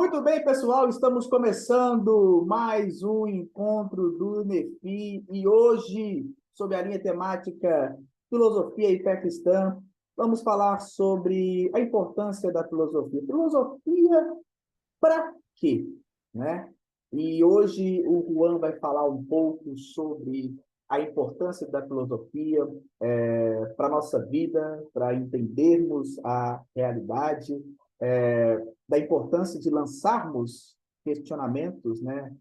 Muito bem, pessoal, estamos começando mais um encontro do NEFI e hoje, sob a linha temática Filosofia e Fé Cristã, vamos falar sobre a importância da filosofia. Filosofia para quê? Né? E hoje o Juan vai falar um pouco sobre a importância da filosofia para a nossa vida, para entendermos a realidade, da importância de lançarmos questionamentos, né?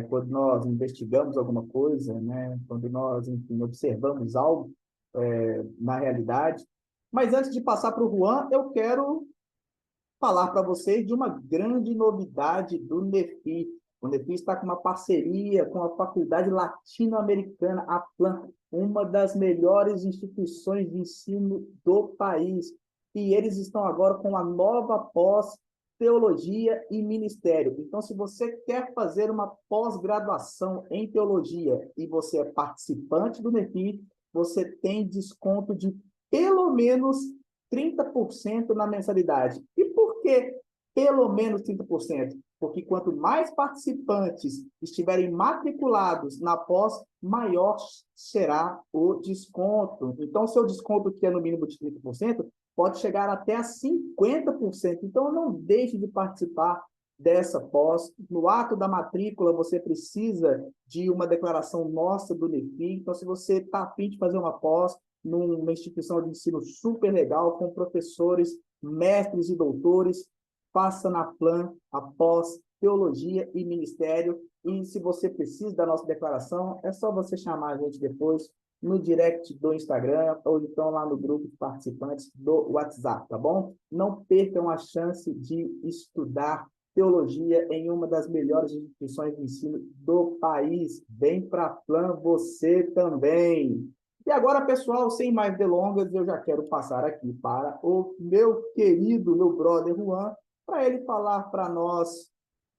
Quando nós investigamos alguma coisa, né? Quando nós, enfim, observamos algo na realidade. Mas antes de passar para o Juan, eu quero falar para vocês de uma grande novidade do NEFI. O NEFI está com uma parceria com a Faculdade Latino-Americana, a PLAN, uma das melhores instituições de ensino do país. E eles estão agora com a nova pós Teologia e Ministério. Então, se você quer fazer uma pós-graduação em teologia e você é participante do NEFI, você tem desconto de pelo menos 30% na mensalidade. E por que pelo menos 30%? Porque quanto mais participantes estiverem matriculados na pós, maior será o desconto. Então, seu desconto, que é no mínimo de 30%, pode chegar até a 50%. Então, não deixe de participar dessa pós. No ato da matrícula, você precisa de uma declaração nossa do NEFI. Então, se você está a fim de fazer uma pós, numa instituição de ensino super legal, com professores, mestres e doutores, faça na PLAN após Teologia e Ministério. E se você precisa da nossa declaração, é só você chamar a gente depois no direct do Instagram ou então lá no grupo de participantes do WhatsApp, tá bom? Não percam a chance de estudar teologia em uma das melhores instituições de ensino do país. Vem para a PLAN você também. E agora, pessoal, sem mais delongas, eu já quero passar aqui para o meu querido, meu brother Juan, para ele falar para nós,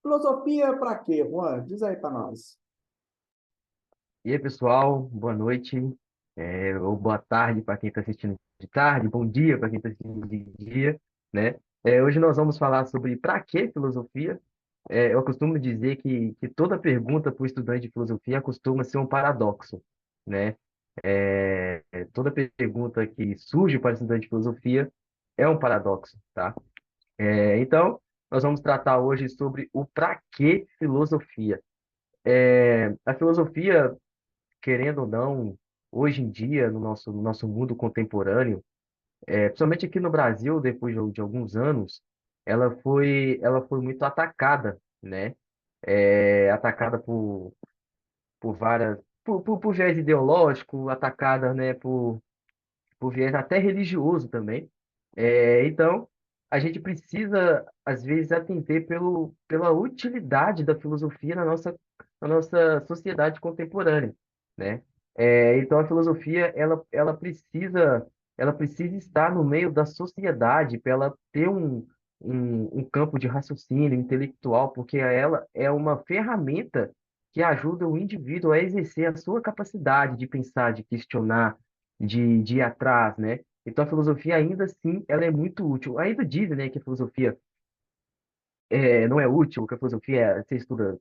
filosofia para quê, Juan? Diz aí para nós. E aí, pessoal, boa noite, ou boa tarde para quem está assistindo de tarde, bom dia para quem está assistindo de dia, né? Hoje nós vamos falar sobre para que filosofia. Eu costumo dizer que toda pergunta para o estudante de filosofia costuma ser um paradoxo, né? Toda pergunta que surge para o estudante de filosofia é um paradoxo, tá? Então, nós vamos tratar hoje sobre o para que filosofia. A filosofia, querendo ou não, hoje em dia, no nosso mundo contemporâneo, principalmente aqui no Brasil, depois de alguns anos, ela foi muito atacada, né? Atacada por várias, por viés ideológico, atacada, né, por viés até religioso também. Então, a gente precisa, às vezes, atender pela utilidade da filosofia na nossa sociedade contemporânea, né? Então, a filosofia, ela precisa estar no meio da sociedade para ela ter um campo de raciocínio intelectual, porque ela é uma ferramenta que ajuda o indivíduo a exercer a sua capacidade de pensar, de questionar, de ir atrás, né? Então a filosofia ainda assim, ela é muito útil. Ainda dizem, né, que a filosofia não é útil, que a filosofia você estuda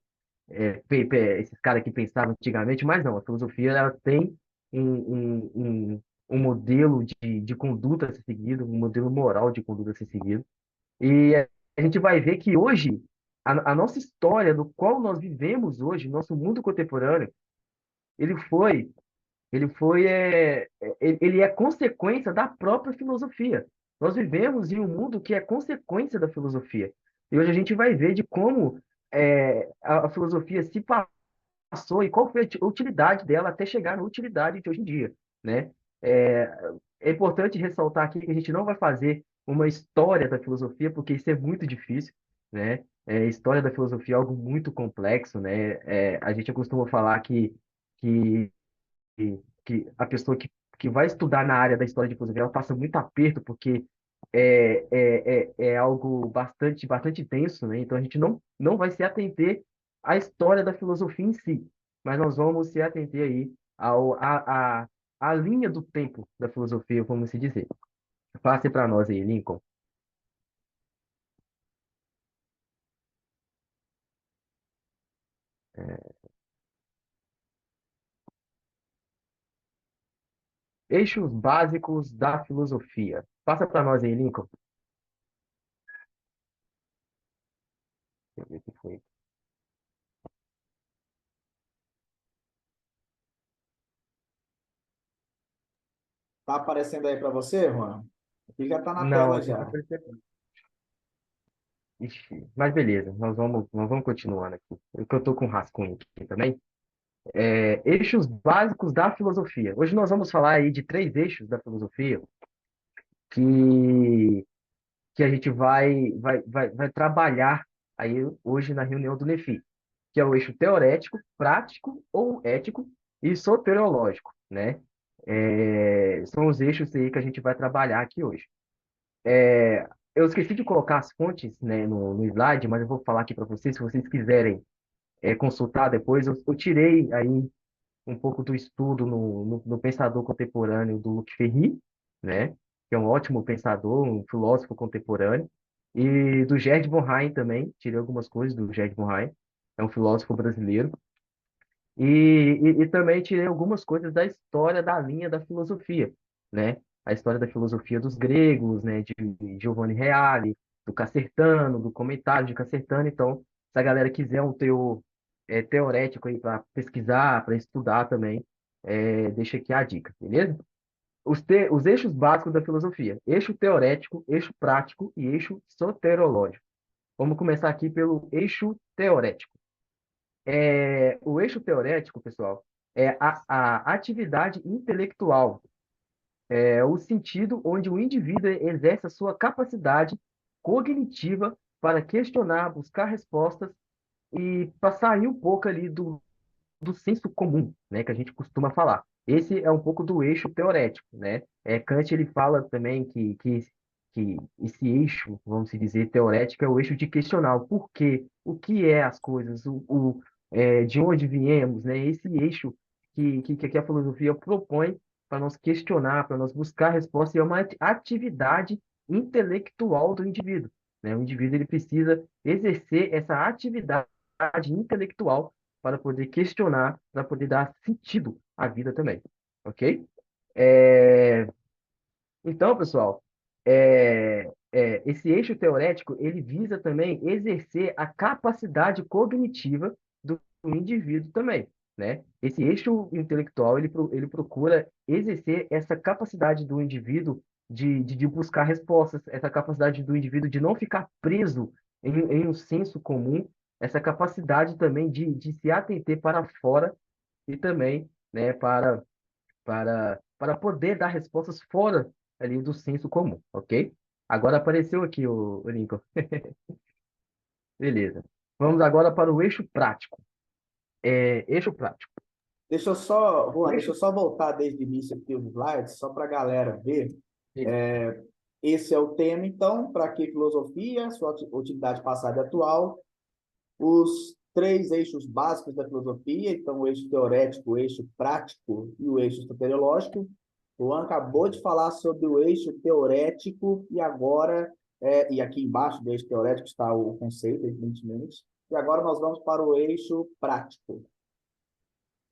esses caras que pensavam antigamente, mas não, a filosofia ela tem um modelo de conduta a ser seguido, um modelo moral de conduta a ser seguido. E a gente vai ver que hoje, a nossa história, do qual nós vivemos hoje, nosso mundo contemporâneo, ele foi ele é consequência da própria filosofia. Nós vivemos em um mundo que é consequência da filosofia. E hoje a gente vai ver de como a filosofia se passou e qual foi a utilidade dela até chegar na utilidade de hoje em dia, né? É, é importante ressaltar aqui que a gente não vai fazer uma história da filosofia, porque isso é muito difícil, né? História da filosofia é algo muito complexo, né? A gente costuma falar que que a pessoa que vai estudar na área da história de filosofia, ela passa muito aperto, porque é algo bastante denso, né? Então a gente não vai se atentar à história da filosofia em si, mas nós vamos se atentar aí à linha do tempo da filosofia, vamos se dizer. Passe para nós aí, Lincoln. Eixos básicos da filosofia. Passa para nós aí, Lincoln. Deixa eu ver o que foi. Tá aparecendo aí para você, Juan? Aqui já está na Não, tela aqui não tá já. aparecendo. Ixi, mas beleza, nós vamos continuando aqui. Eu tô com um rascunho aqui também. Eixos básicos da filosofia. Hoje nós vamos falar aí de três eixos da filosofia que, que a gente vai trabalhar aí hoje na reunião do NEFI, que é o eixo teorético, prático ou ético e soteriológico, né? São os eixos aí que a gente vai trabalhar aqui hoje. Eu esqueci de colocar as fontes, né, no slide, mas eu vou falar aqui para vocês, se vocês quiserem consultar depois. Eu tirei aí um pouco do estudo no pensador contemporâneo do Luc Ferry, né? Que é um ótimo pensador, um filósofo contemporâneo, e do Gerd von Hay também, tirei algumas coisas do Gerd von Hay, é um filósofo brasileiro, e também tirei algumas coisas da história da linha da filosofia, né? A história da filosofia dos gregos, né? De Giovanni Reale, do Casertano, do comentário de Casertano. Então, se a galera quiser um teor teorético aí para pesquisar, para estudar também, deixa aqui a dica, beleza? Os eixos básicos da filosofia: eixo teorético, eixo prático e eixo soteriológico. Vamos começar aqui pelo eixo teorético. O eixo teorético, pessoal, é a atividade intelectual, é o sentido onde o indivíduo exerce a sua capacidade cognitiva para questionar, buscar respostas e para sair um pouco ali do senso comum, né, que a gente costuma falar. Esse é um pouco do eixo teorético, né? Kant ele fala também que esse eixo, vamos dizer, teorético é o eixo de questionar o porquê, o que é as coisas, de onde viemos, né? Esse eixo que a filosofia propõe para nós questionar, para nós buscar resposta, e é uma atividade intelectual do indivíduo, né? O indivíduo ele precisa exercer essa atividade intelectual para poder questionar, para poder dar sentido à vida também, ok? É, então, pessoal, esse eixo teorético ele visa também exercer a capacidade cognitiva do indivíduo também, né? Esse eixo intelectual ele procura exercer essa capacidade do indivíduo de buscar respostas, essa capacidade do indivíduo de não ficar preso em um senso comum, essa capacidade também de se atentar para fora e também, né, para poder dar respostas fora ali do senso comum, ok? Agora apareceu aqui o Lincoln. Beleza. Vamos agora para o eixo prático. Eixo prático. Deixa eu só, O Juan, deixa eixo... eu só voltar desde o início aqui os slides, só para a galera ver. Beleza. É, esse é o tema, então, para que filosofia, sua utilidade passada e atual, os três eixos básicos da filosofia, então o eixo teorético, o eixo prático e o eixo soteriológico. O Juan acabou de falar sobre o eixo teorético e agora, e aqui embaixo do eixo teorético está o conceito, evidentemente, e agora nós vamos para o eixo prático.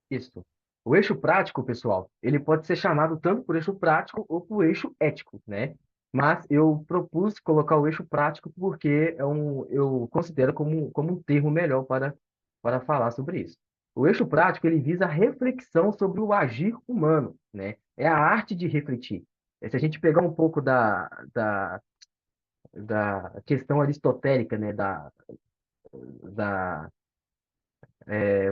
Isso. O eixo prático, pessoal, ele pode ser chamado tanto por eixo prático ou por eixo ético, né? Mas eu propus colocar o eixo prático porque eu considero como um termo melhor para falar sobre isso. O eixo prático, ele visa a reflexão sobre o agir humano, né? É a arte de refletir. Se a gente pegar um pouco da questão aristotélica, né? Da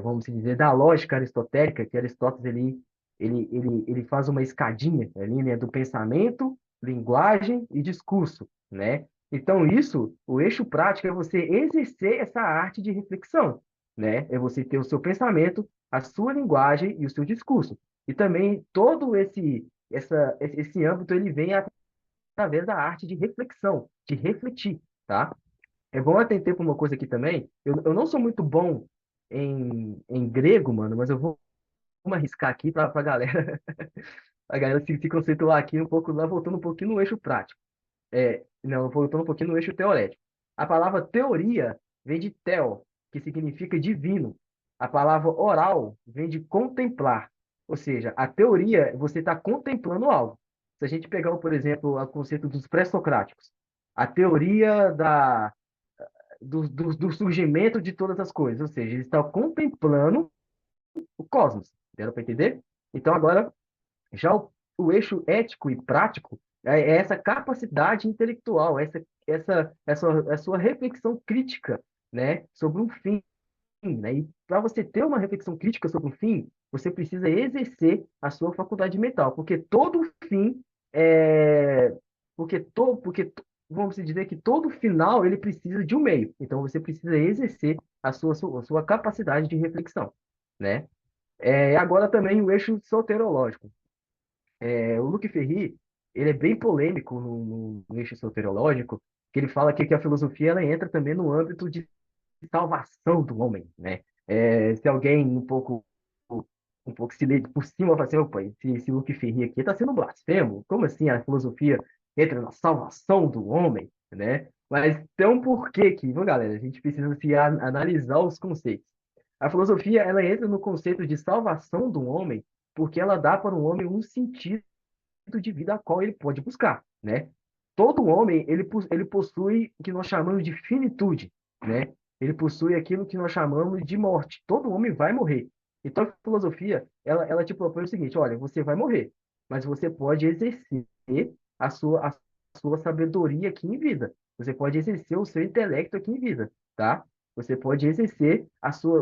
vamos dizer, da lógica aristotélica, que Aristóteles ele faz uma escadinha ali, né, do pensamento, linguagem e discurso, né? Então, isso, o eixo prático é você exercer essa arte de reflexão, né? É você ter o seu pensamento, a sua linguagem e o seu discurso. E também todo esse âmbito ele vem através da arte de reflexão, de refletir, tá? É bom atender para uma coisa aqui também. Eu não sou muito bom em grego, mano, mas eu vou arriscar aqui para a galera se conceituar aqui um pouco, lá voltando um pouquinho no eixo prático. Não, voltando um pouquinho no eixo teorético. A palavra teoria vem de theo, que significa divino. A palavra oral vem de contemplar, ou seja, a teoria, você está contemplando algo. Se a gente pegar, por exemplo, o conceito dos pré-socráticos, a teoria do surgimento de todas as coisas, ou seja, eles estão contemplando o cosmos. Deram para entender? Então, agora, já o eixo ético e prático é essa capacidade intelectual, essa sua reflexão crítica, né, sobre um fim, né? E para você ter uma reflexão crítica sobre um fim, você precisa exercer a sua faculdade mental, porque todo fim é, vamos dizer que todo final ele precisa de um meio. Então você precisa exercer a sua capacidade de reflexão, né? Agora também o eixo soterológico. O Luc Ferry, ele é bem polêmico no eixo soteriológico, que ele fala que a filosofia ela entra também no âmbito de salvação do homem, né? Se alguém um pouco se lê por cima, fala assim, opa, esse Luc Ferry aqui está sendo blasfemo, como assim a filosofia entra na salvação do homem, né? Mas tem um porquê que, viu, galera? A gente precisa analisar os conceitos. A filosofia, ela entra no conceito de salvação do homem porque ela dá para o homem um sentido de vida a qual ele pode buscar, né? Todo homem, ele possui o que nós chamamos de finitude, né? Ele possui aquilo que nós chamamos de morte. Todo homem vai morrer. Então, a filosofia, ela te propõe o seguinte, olha, você vai morrer, mas você pode exercer a sua sabedoria aqui em vida. Você pode exercer o seu intelecto aqui em vida, tá? Você pode exercer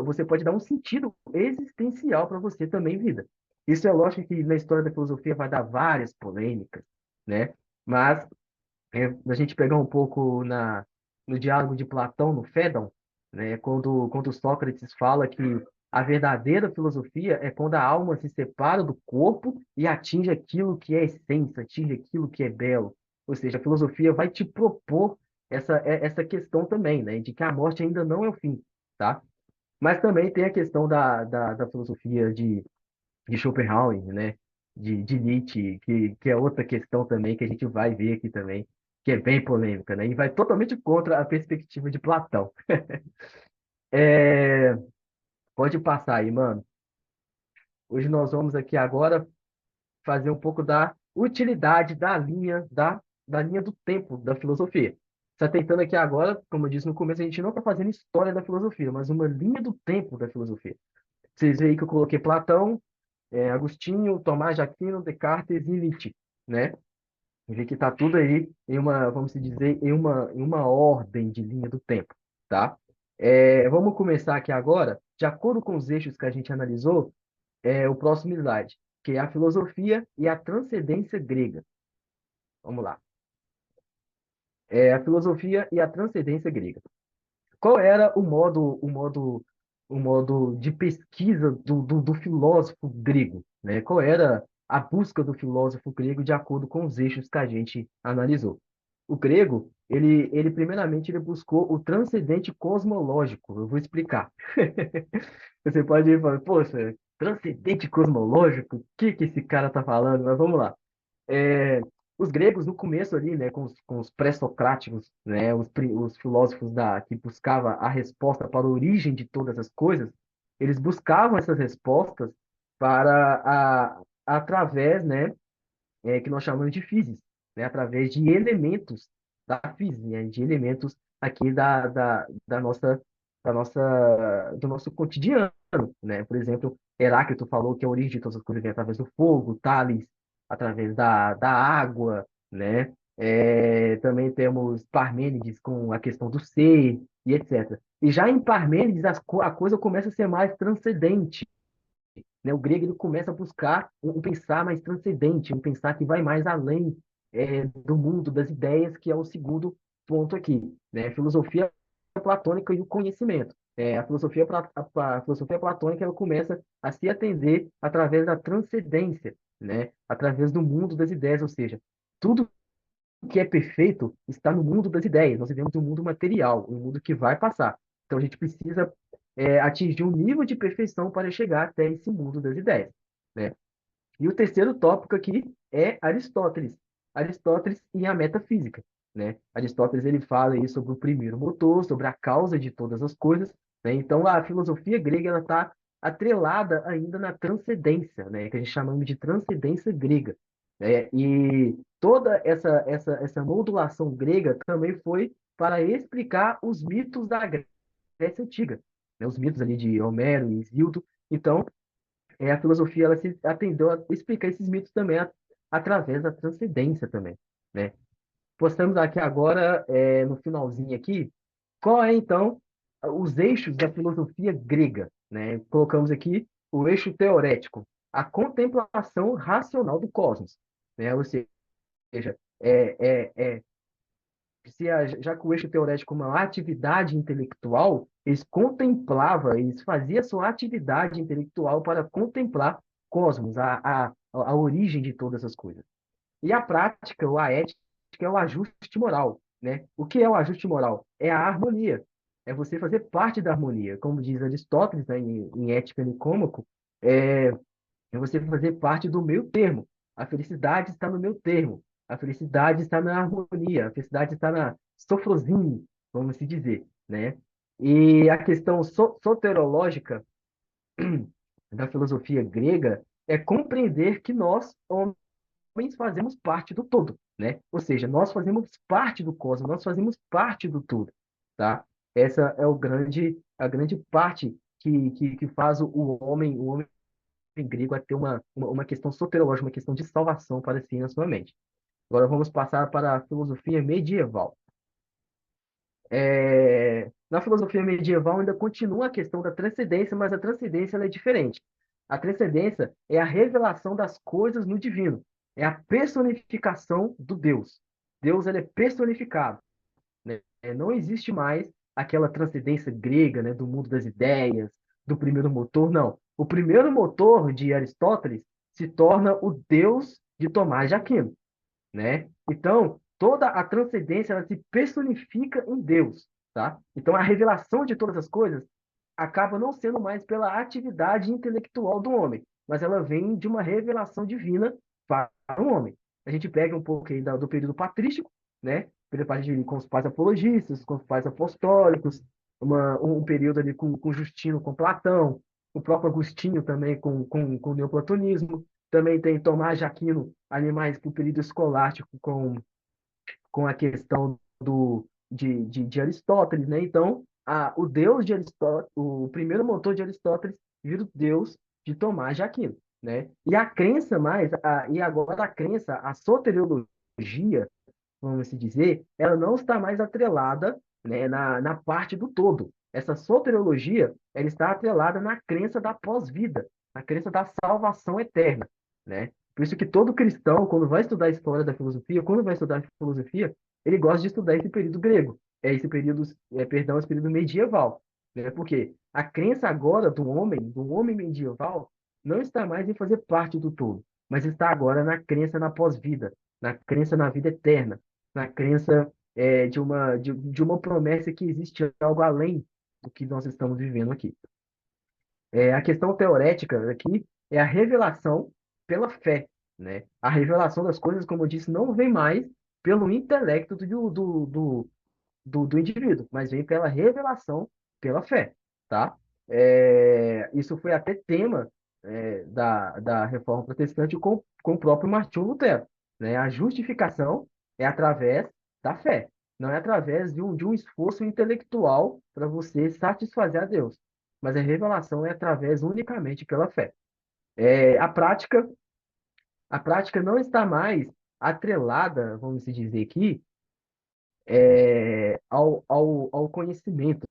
você pode dar um sentido existencial para você também em vida. Isso é lógico que na história da filosofia vai dar várias polêmicas, né? Mas a gente pegar um pouco no diálogo de Platão, no Fédon, né? Quando Sócrates fala que a verdadeira filosofia é quando a alma se separa do corpo e atinge aquilo que é essência, atinge aquilo que é belo. Ou seja, a filosofia vai te propor essa questão também, né? De que a morte ainda não é o fim, tá? Mas também tem a questão da filosofia de Schopenhauer, né? De Nietzsche, que é outra questão também que a gente vai ver aqui também, que é bem polêmica, né? E vai totalmente contra a perspectiva de Platão. É, pode passar aí, mano. Hoje nós vamos aqui agora fazer um pouco da utilidade da linha do tempo da filosofia. Está tentando aqui agora, como eu disse no começo, a gente não está fazendo história da filosofia, mas uma linha do tempo da filosofia. Vocês veem que eu coloquei Platão, Agostinho, Tomás de Aquino, Descartes e Nietzsche, né? Vê que está tudo aí em uma, vamos dizer, em uma ordem de linha do tempo, tá? Vamos começar aqui agora, de acordo com os eixos que a gente analisou, o próximo slide, que é a filosofia e a transcendência grega. Vamos lá. A filosofia e a transcendência grega. Qual era o modo de pesquisa do filósofo grego, né? Qual era a busca do filósofo grego de acordo com os eixos que a gente analisou? O grego, ele primeiramente ele buscou o transcendente cosmológico. Eu vou explicar. Você pode falar, poxa, transcendente cosmológico? O que que esse cara está falando? Mas vamos lá. É, os gregos, no começo ali, né, com os pré-socráticos, né, os filósofos que buscavam a resposta para a origem de todas as coisas, eles buscavam essas respostas através, né, que nós chamamos de physis, né, através de elementos da física, né, de elementos aqui do nosso cotidiano, né? Por exemplo, Heráclito falou que a origem de todas as coisas vem através do fogo, Tales através da água, né? Também temos Parmênides com a questão do ser e etc. E já em Parmênides a coisa começa a ser mais transcendente, né? O grego ele começa a buscar um pensar mais transcendente, um pensar que vai mais além do mundo das ideias, que é o segundo ponto aqui, né? Filosofia platônica e o conhecimento. A filosofia platônica ela começa a se atender através da transcendência, né? Através do mundo das ideias, ou seja, tudo que é perfeito está no mundo das ideias. Nós vivemos um mundo material, um mundo que vai passar. Então a gente precisa atingir um nível de perfeição para chegar até esse mundo das ideias, né? E o terceiro tópico aqui é Aristóteles. Aristóteles e a metafísica, né? Aristóteles ele fala aí sobre o primeiro motor, sobre a causa de todas as coisas, né? Então, a filosofia grega ela está atrelada ainda na transcendência, né? Que a gente chama de transcendência grega, né? E toda essa modulação grega também foi para explicar os mitos da Grécia Antiga, né? Os mitos ali de Homero e Hesíodo. Então, a filosofia ela se atendeu a explicar esses mitos também através da transcendência também, né? Postamos aqui agora, no finalzinho aqui, qual é, então, os eixos da filosofia grega, né? Colocamos aqui o eixo teorético, a contemplação racional do cosmos, né? Ou seja, já que o eixo teorético é uma atividade intelectual, eles faziam a sua atividade intelectual para contemplar cosmos, a origem de todas as coisas. E a prática, ou a ética, é o ajuste moral, né? O que é o ajuste moral? É a harmonia. É você fazer parte da harmonia. Como diz Aristóteles, né, em Ética Nicômaco, é, é você fazer parte do meio termo. A felicidade está no meio termo. A felicidade está na harmonia. A felicidade está na sofrosine, vamos se dizer, né? E a questão soterológica da filosofia grega é compreender que nós, homens, fazemos parte do todo, né? Ou seja, nós fazemos parte do cosmos, nós fazemos parte do todo, tá? Essa é a grande parte que faz o homem grego a ter uma questão soteriológica, uma questão de salvação para si na sua mente. Agora vamos passar para a filosofia medieval. Na filosofia medieval ainda continua a questão da transcendência, mas a transcendência ela é diferente. A transcendência é a revelação das coisas no divino, é a personificação do Deus. Deus ele é personificado, né? Não existe mais aquela transcendência grega, né, do mundo das ideias, do primeiro motor, não. O primeiro motor de Aristóteles se torna o Deus de Tomás de Aquino, né? Então, toda a transcendência ela se personifica em Deus, tá? Então, a revelação de todas as coisas acaba não sendo mais pela atividade intelectual do homem, mas ela vem de uma revelação divina para o homem. A gente pega um pouco aí do período patrístico, né? Período patrístico com os pais apologistas, com os pais apostólicos, um período ali com Justino, com Platão, o próprio Agostinho também com o neoplatonismo, também tem Tomás de Aquino, ali mais para o período escolástico, com a questão de Aristóteles, né? Então, o Deus de Aristóteles, o primeiro motor de Aristóteles vira o Deus de Tomás de Aquino, né? E a crença e agora a crença, a soteriologia, vamos se dizer, ela não está mais atrelada, né, na parte do todo. Essa soteriologia, ela está atrelada na crença da pós-vida, na crença da salvação eterna, né? Por isso que todo cristão, quando vai estudar a história da filosofia, quando vai estudar filosofia, ele gosta de estudar esse período grego, esse período, perdão, esse período medieval, né? Porque a crença agora do homem medieval, não está mais em fazer parte do todo, mas está agora na crença na pós-vida, na crença na vida eterna, na crença de uma promessa que existe algo além do que nós estamos vivendo aqui. A questão teorética aqui é a revelação pela fé, né? A revelação das coisas, como eu disse, não vem mais pelo intelecto do indivíduo, mas vem pela revelação pela fé, tá? Isso foi até tema, da Reforma Protestante com o próprio Martinho Lutero, né? A justificação é através da fé, não é através de um esforço intelectual para você satisfazer a Deus, mas a revelação é através unicamente pela fé. É, a prática, a prática não está mais atrelada, vamos dizer aqui, ao conhecimento,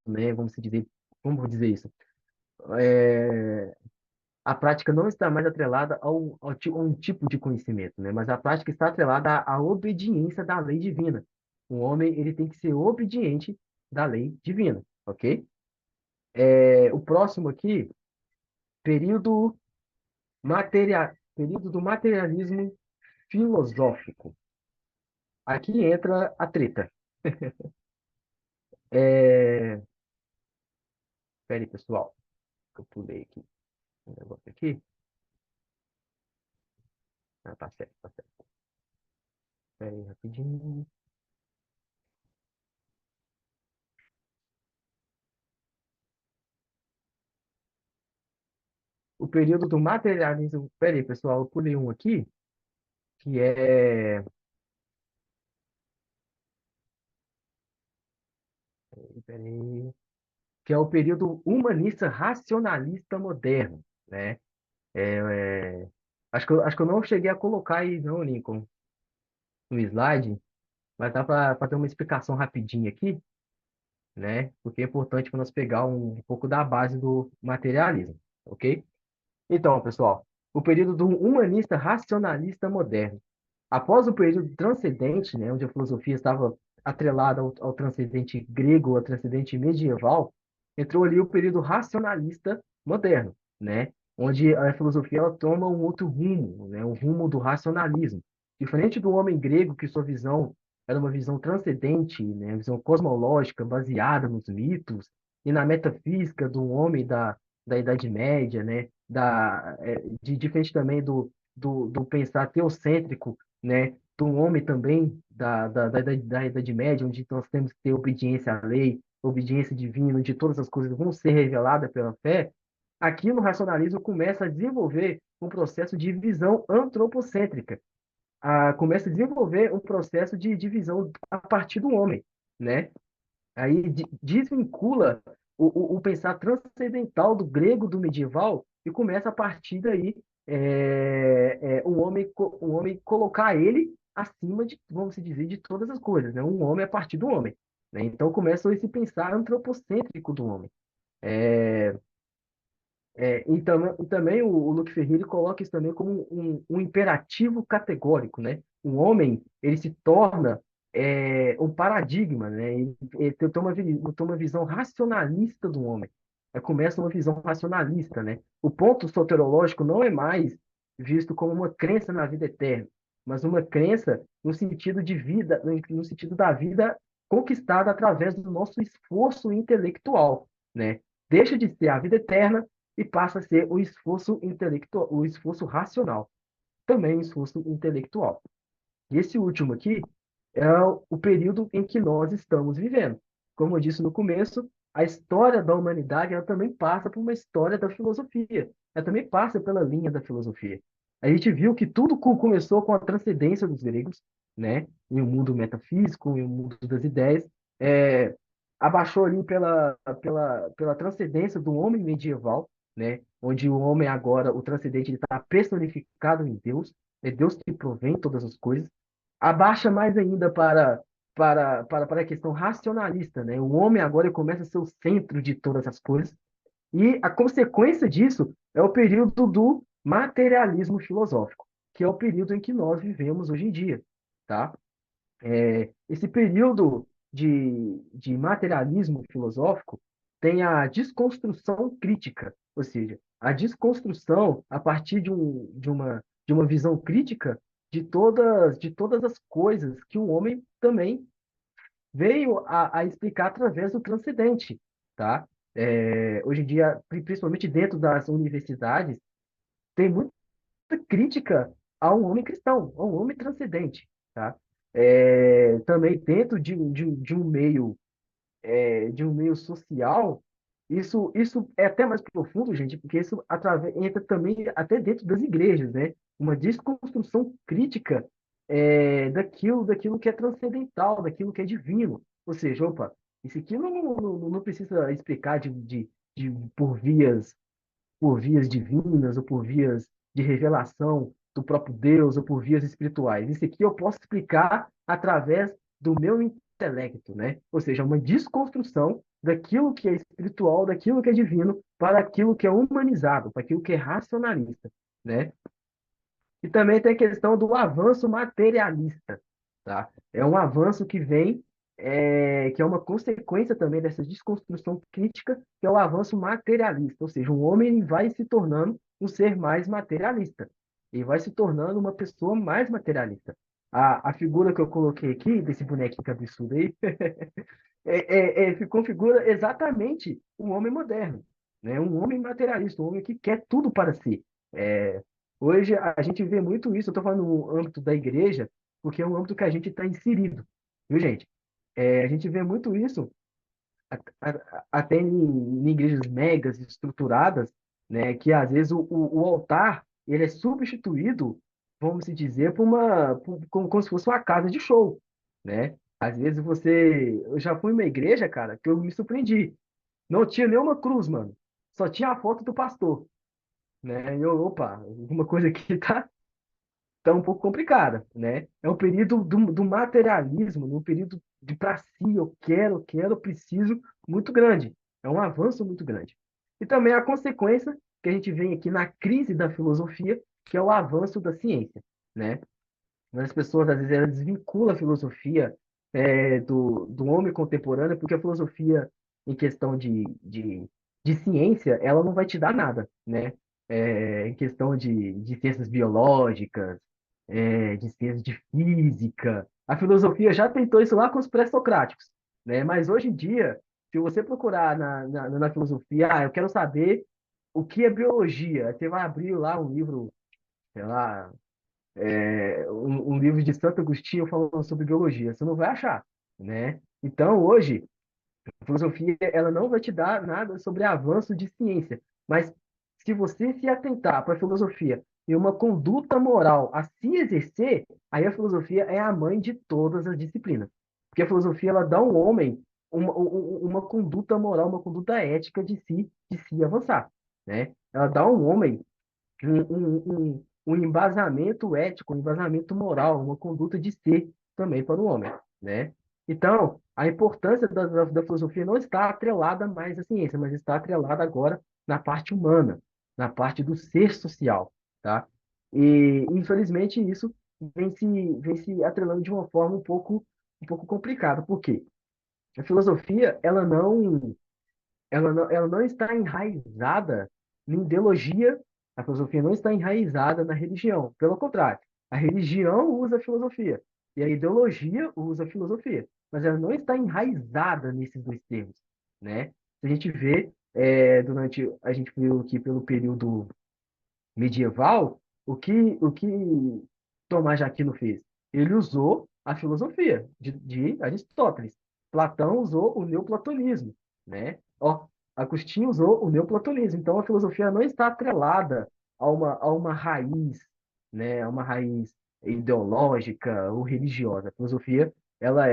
né? Como vou dizer isso? É, a prática não está mais atrelada a um tipo de conhecimento, né? Mas a prática está atrelada à obediência da lei divina. O homem ele tem que ser obediente da lei divina, ok? O próximo aqui, período do materialismo filosófico. Aqui entra a treta. É... Peraí, pessoal, que eu pulei aqui um negócio aqui. Ah, tá certo, tá certo. Peraí, rapidinho. o período do materialismo. Peraí, pessoal, eu pulei um aqui, que é. Peraí, que é o período humanista racionalista moderno, né? É, acho que eu não cheguei a colocar aí, não, Lincoln, no slide, mas dá para fazer uma explicação rapidinha aqui, né? Porque é importante para nós pegar um pouco da base do materialismo, ok? Então, pessoal, o período do humanista racionalista moderno. Após o período transcendente, né, onde a filosofia estava atrelada ao transcendente grego, ao transcendente medieval, entrou ali o período racionalista moderno, né, onde a filosofia ela toma um outro rumo, né, um rumo do racionalismo. Diferente do homem grego, que sua visão era uma visão transcendente, né, uma visão cosmológica baseada nos mitos e na metafísica do homem da Idade Média, né, diferente também do pensar teocêntrico, né, do homem também da Idade Média, onde nós temos que ter obediência à lei, obediência divina, onde todas as coisas vão ser reveladas pela fé, aqui no racionalismo começa a desenvolver um processo de visão antropocêntrica, começa a desenvolver um processo de divisão a partir do homem, né? Aí desvincula o pensar transcendental do grego, do medieval, e começa a partir daí o homem colocar ele acima de, vamos dizer, de todas as coisas, né? Um homem a partir do homem, né? Então começa esse pensar antropocêntrico do homem. E também o Luc Ferreira coloca isso também como um imperativo categórico, né? O homem, ele se torna um paradigma, né? Ele tem uma visão racionalista do homem. Começa uma visão racionalista, né? O ponto soteriológico não é mais visto como uma crença na vida eterna, mas uma crença no sentido de vida, no sentido da vida conquistada através do nosso esforço intelectual, né? Deixa de ser a vida eterna e passa a ser o esforço intelectual, o esforço racional, também o esforço intelectual. E esse último aqui é o período em que nós estamos vivendo. Como eu disse no começo, a história da humanidade ela também passa por uma história da filosofia. Ela também passa pela linha da filosofia. A gente viu que tudo começou com a transcendência dos gregos, né? Em um mundo metafísico, em um mundo das ideias, é, abaixou ali pela transcendência do homem medieval, né? Onde o homem agora, o transcendente, ele está personificado em Deus, é Deus que provém todas as coisas. Abaixa mais ainda para a questão racionalista, né? O homem agora ele começa a ser o centro de todas as coisas, e a consequência disso é o período do materialismo filosófico, que é o período em que nós vivemos hoje em dia, tá? Esse período de materialismo filosófico tem a desconstrução crítica, ou seja, a desconstrução a partir de uma visão crítica de todas as coisas que o homem também veio a explicar através do transcendente, tá? Hoje em dia, principalmente dentro das universidades, tem muita crítica a um homem cristão, a um homem transcendente, tá? Também dentro de um meio social, isso é até mais profundo, gente, porque isso entra também até dentro das igrejas, né? Uma desconstrução crítica daquilo que é transcendental, daquilo que é divino. Ou seja, opa, isso aqui não precisa explicar de, por por vias divinas ou por vias de revelação do próprio Deus ou por vias espirituais. Isso aqui eu posso explicar através do meu intelecto, né? Ou seja, uma desconstrução daquilo que é espiritual, daquilo que é divino, para aquilo que é humanizado, para aquilo que é racionalista, né? E também tem a questão do avanço materialista, tá? É um avanço que vem, que é uma consequência também dessa desconstrução crítica, que é o avanço materialista, ou seja, o homem ele vai se tornando um ser mais materialista, e vai se tornando uma pessoa mais materialista. A figura que eu coloquei aqui, desse bonequinho cabeçudo aí, configura exatamente um homem moderno, né? Um homem materialista, um homem que quer tudo para si. É, Hoje a gente vê muito isso, eu estou falando no âmbito da igreja, porque é um âmbito que a gente está inserido, viu, gente? A gente vê muito isso até em igrejas megas estruturadas, né? Que às vezes o altar ele é substituído, vamos se dizer, por uma, como se fosse uma casa de show, né? Às vezes eu já fui em uma igreja, cara, que eu me surpreendi. Não tinha nenhuma cruz, mano. Só tinha a foto do pastor, né? E eu, opa, alguma coisa aqui tá um pouco complicada, né? É um período do materialismo, um período de para si, eu preciso, muito grande. É um avanço muito grande. E também a consequência que a gente vem aqui na crise da filosofia, que é o avanço da ciência, né? As pessoas, às vezes, elas desvinculam a filosofia do homem contemporâneo, porque a filosofia, em questão de ciência, ela não vai te dar nada, né? Em questão de ciências biológicas, de ciências de física. A filosofia já tentou isso lá com os pré-socráticos, né? Mas hoje em dia, se você procurar na filosofia, eu quero saber o que é biologia, você vai abrir lá um livro, sei lá, um livro de Santo Agostinho falando sobre biologia. Você não vai achar, né? Então, hoje, a filosofia ela não vai te dar nada sobre avanço de ciência, mas se você se atentar para a filosofia e uma conduta moral a se exercer, aí a filosofia é a mãe de todas as disciplinas. Porque a filosofia ela dá ao homem uma conduta moral, uma conduta ética de se avançar, né? Ela dá ao homem um embasamento ético, um embasamento moral, uma conduta de ser também para o homem, né? Então, a importância da filosofia não está atrelada mais à ciência, mas está atrelada agora na parte humana, na parte do ser social, tá? E, infelizmente, isso vem se atrelando de uma forma um pouco complicada. Por quê? A filosofia, ela não está enraizada em ideologia, a filosofia não está enraizada na religião. Pelo contrário, a religião usa a filosofia e a ideologia usa a filosofia, mas ela não está enraizada nesses dois termos, né? Se a gente vê, a gente viu aqui pelo período medieval, o que Tomás de Aquino fez? Ele usou a filosofia de Aristóteles. Platão usou o neoplatonismo, né? Ó, Agostinho usou o neoplatonismo. Então, a filosofia não está atrelada a uma raiz, né? A uma raiz ideológica ou religiosa. A filosofia, ela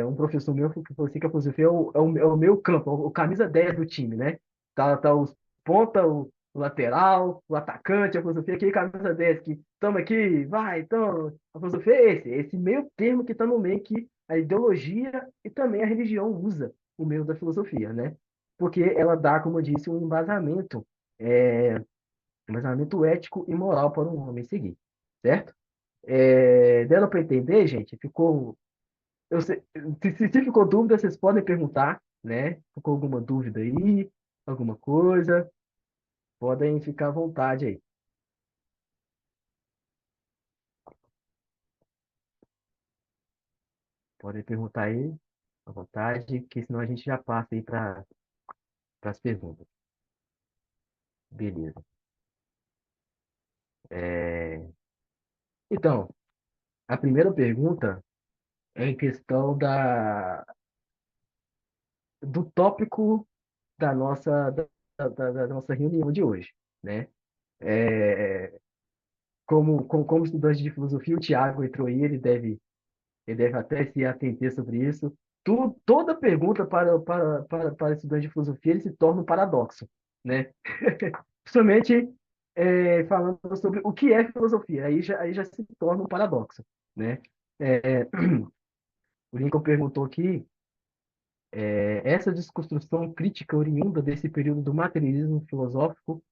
um professor meu que falou assim que a filosofia é o meu campo, o camisa 10 do time, né? Tá os ponta, o lateral, o atacante, a filosofia, aquele camisa 10 que toma aqui, vai, toma. A filosofia é esse meio termo que está no meio que a ideologia e também a religião usa o meio da filosofia, né? Porque ela dá, como eu disse, um embasamento ético e moral para um homem seguir, certo? Dando para entender, gente, ficou. Se ficou dúvida, vocês podem perguntar, né? Ficou alguma dúvida aí, alguma coisa? Podem ficar à vontade aí. Podem perguntar aí, à vontade, que senão a gente já passa aí para as perguntas. Beleza. É, Então, a primeira pergunta é em questão do tópico da nossa reunião de hoje, né? É, como estudante de filosofia, o Tiago entrou aí, ele deve até se atentar sobre isso. Toda pergunta para estudante de filosofia ele se torna um paradoxo, né? Principalmente falando sobre o que é filosofia, aí já se torna um paradoxo, né? É, o Lincoln perguntou aqui, essa desconstrução crítica oriunda desse período do materialismo filosófico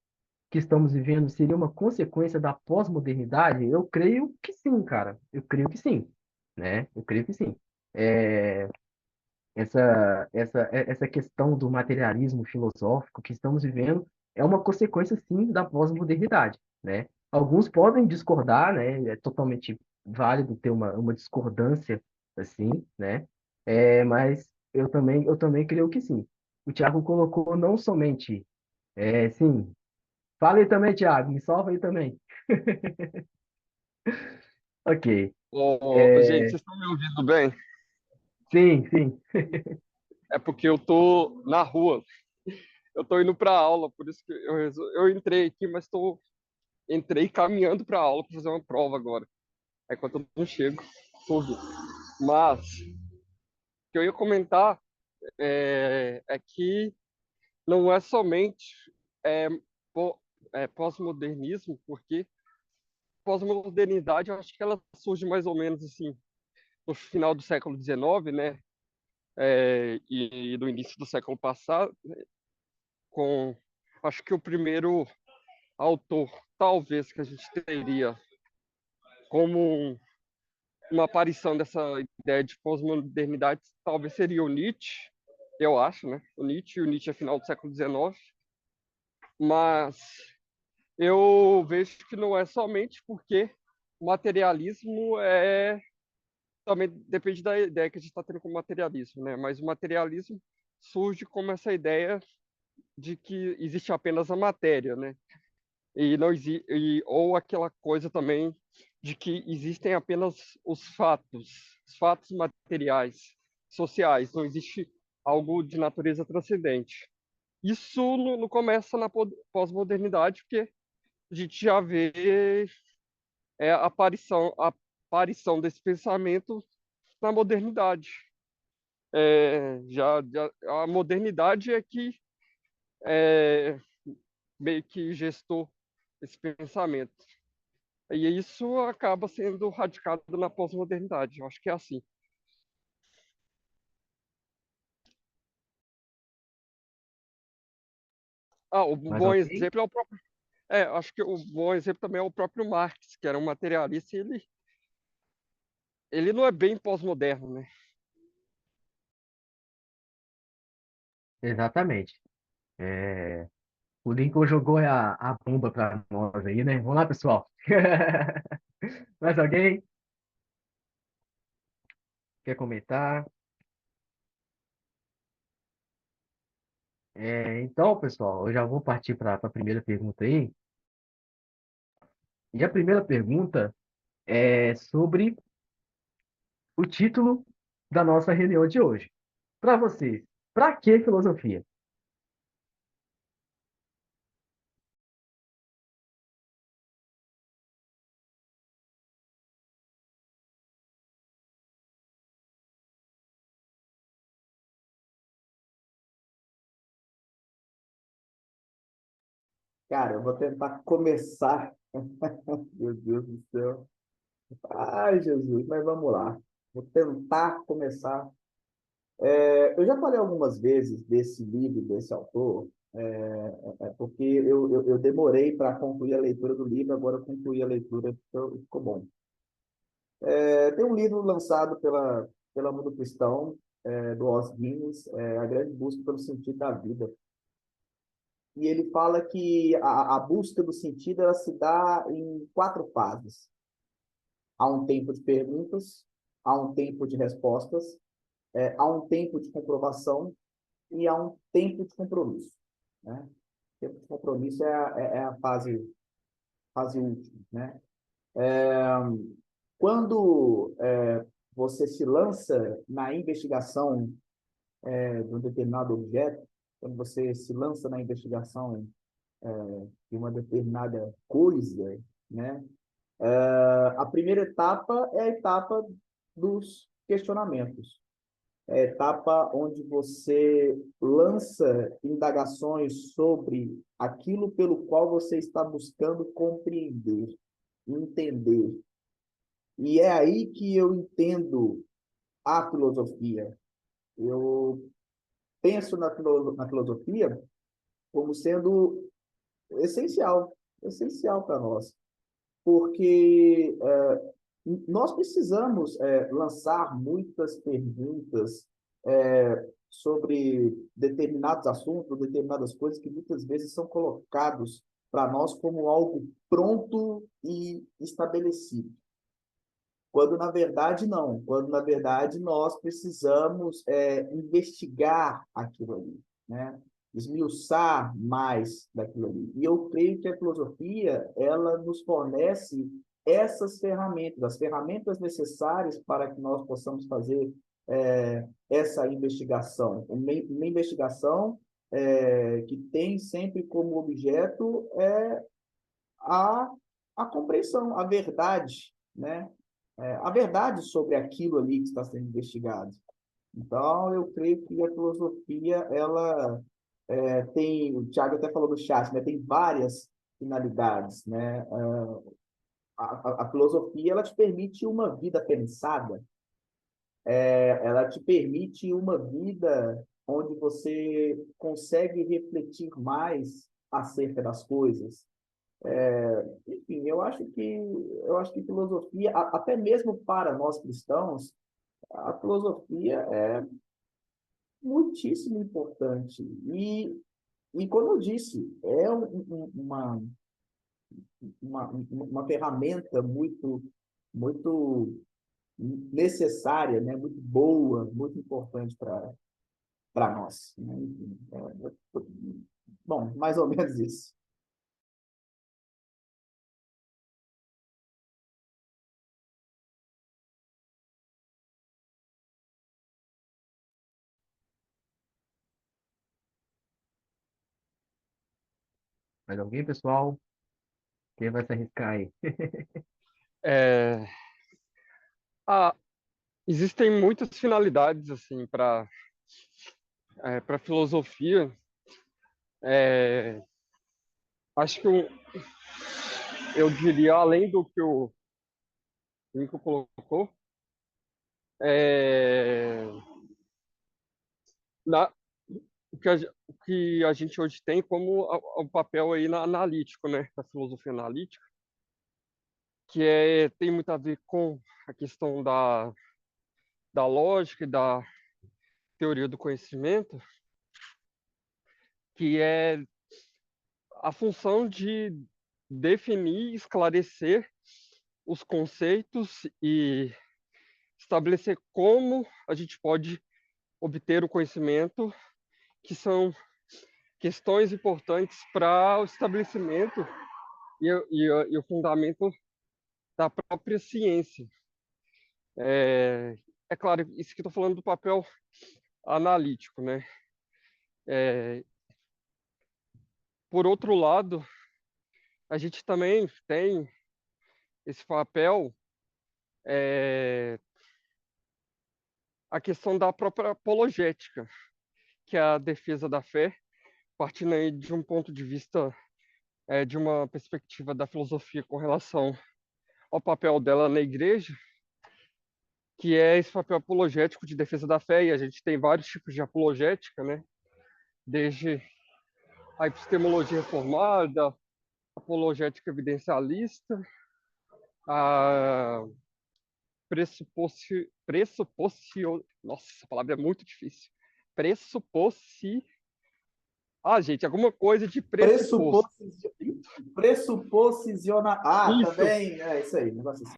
que estamos vivendo seria uma consequência da pós-modernidade? Eu creio que sim, cara. Eu creio que sim, né? Eu creio que sim. É, essa questão do materialismo filosófico que estamos vivendo é uma consequência, sim, da pós-modernidade, né? Alguns podem discordar, né? É totalmente válido ter uma discordância assim, né? Mas eu também creio que sim. O Tiago colocou não somente, sim. Fala aí também, Tiago, me salva aí também. Ok. Gente, vocês estão me ouvindo bem? Sim, sim. É porque eu tô na rua. eu tô indo para aula, por isso que eu entrei aqui, mas entrei caminhando para aula para fazer uma prova agora. Aí quando eu não chego, tudo. Mas o que eu ia comentar é que não é somente é, pó- pós-modernismo, porque pós-modernidade eu acho que ela surge mais ou menos assim no final do século XIX, né? E do início do século passado, com acho que o primeiro autor, talvez, que a gente teria como uma aparição dessa ideia de pós-modernidade, talvez seria o Nietzsche, eu acho, né? O Nietzsche é final do século XIX, mas eu vejo que não é somente porque o materialismo também depende da ideia que a gente está tendo com o materialismo, né? Mas o materialismo surge como essa ideia de que existe apenas a matéria, né? E não ou aquela coisa também de que existem apenas os fatos materiais, sociais, não existe algo de natureza transcendente. Isso não começa na pós-modernidade, porque a gente já vê a aparição desse pensamento na modernidade. A modernidade é que é, meio que gestou esse pensamento. E isso acaba sendo radicado na pós-modernidade. Eu acho que é assim. O Mais bom alguém? exemplo é o próprio. Acho que o bom exemplo também é o próprio Marx, que era um materialista, e ele não é bem pós-moderno, né? Exatamente. É, o Lincoln jogou a bomba para nós aí, né? Vamos lá, pessoal. Mais alguém quer comentar? Então, pessoal, eu já vou partir para a primeira pergunta aí. E a primeira pergunta é sobre o título da nossa reunião de hoje. Para vocês, para que filosofia? Cara, eu vou tentar começar. Meu Deus do céu. Ai, Jesus, mas vamos lá. Vou tentar começar. Eu já falei algumas vezes desse livro, desse autor, porque eu demorei para concluir a leitura do livro, agora eu concluí a leitura, ficou bom. Tem um livro lançado pela Mundo Cristão, do Os Guinness, A Grande Busca pelo Sentido da Vida. E ele fala que a busca do sentido ela se dá em quatro fases. Há um tempo de perguntas, há um tempo de respostas, há um tempo de comprovação e há um tempo de compromisso. Né? O tempo de compromisso é a fase última. Né? Quando você se lança na investigação de um determinado objeto, quando você se lança na investigação de uma determinada coisa, né? A primeira etapa é a etapa dos questionamentos. É a etapa onde você lança indagações sobre aquilo pelo qual você está buscando compreender, entender. E é aí que eu entendo a filosofia. Eu penso na filosofia como sendo essencial para nós, porque nós precisamos lançar muitas perguntas sobre determinados assuntos, determinadas coisas que muitas vezes são colocados para nós como algo pronto e estabelecido. Quando na verdade não, quando na verdade nós precisamos investigar aquilo ali, né? Esmiuçar mais daquilo ali. E eu creio que a filosofia ela nos fornece essas ferramentas, as ferramentas necessárias para que nós possamos fazer essa investigação, uma investigação que tem sempre como objeto a, a compreensão, a verdade, né? A verdade sobre aquilo ali que está sendo investigado. Então, eu creio que a filosofia, ela tem, o Thiago até falou no chat, né? Tem várias finalidades, né? A filosofia, ela te permite uma vida pensada, ela te permite uma vida onde você consegue refletir mais acerca das coisas. Enfim, eu acho que filosofia, até mesmo para nós cristãos, a filosofia é muitíssimo importante. E como eu disse, é uma ferramenta muito necessária, né? Muito boa, muito importante para nós. Né? Enfim, bom, mais ou menos isso. Mais alguém, pessoal? Quem vai se arriscar aí? É, ah, existem muitas finalidades assim para filosofia. É, acho que eu diria, além do que o Nico colocou, é, na, o que a gente hoje tem como o papel aí analítico, né, da filosofia analítica, que tem muito a ver com a questão da lógica e da teoria do conhecimento, que é a função de definir, esclarecer os conceitos e estabelecer como a gente pode obter o conhecimento, que são questões importantes para o estabelecimento e o fundamento da própria ciência. É claro, isso que eu estou falando do papel analítico, né? É, por outro lado, a gente também tem esse papel, é, a questão da própria apologética, que é a defesa da fé, partindo aí de um ponto de vista, de uma perspectiva da filosofia com relação ao papel dela na igreja, que é esse papel apologético de defesa da fé, e a gente tem vários tipos de apologética, né? Desde a epistemologia reformada, apologética evidencialista, a nossa, essa palavra é muito difícil. Pressupossi... Ah, gente, alguma coisa de pressuposto. Pressuposicionar. Ah, Isso. também. É isso aí, negócio assim.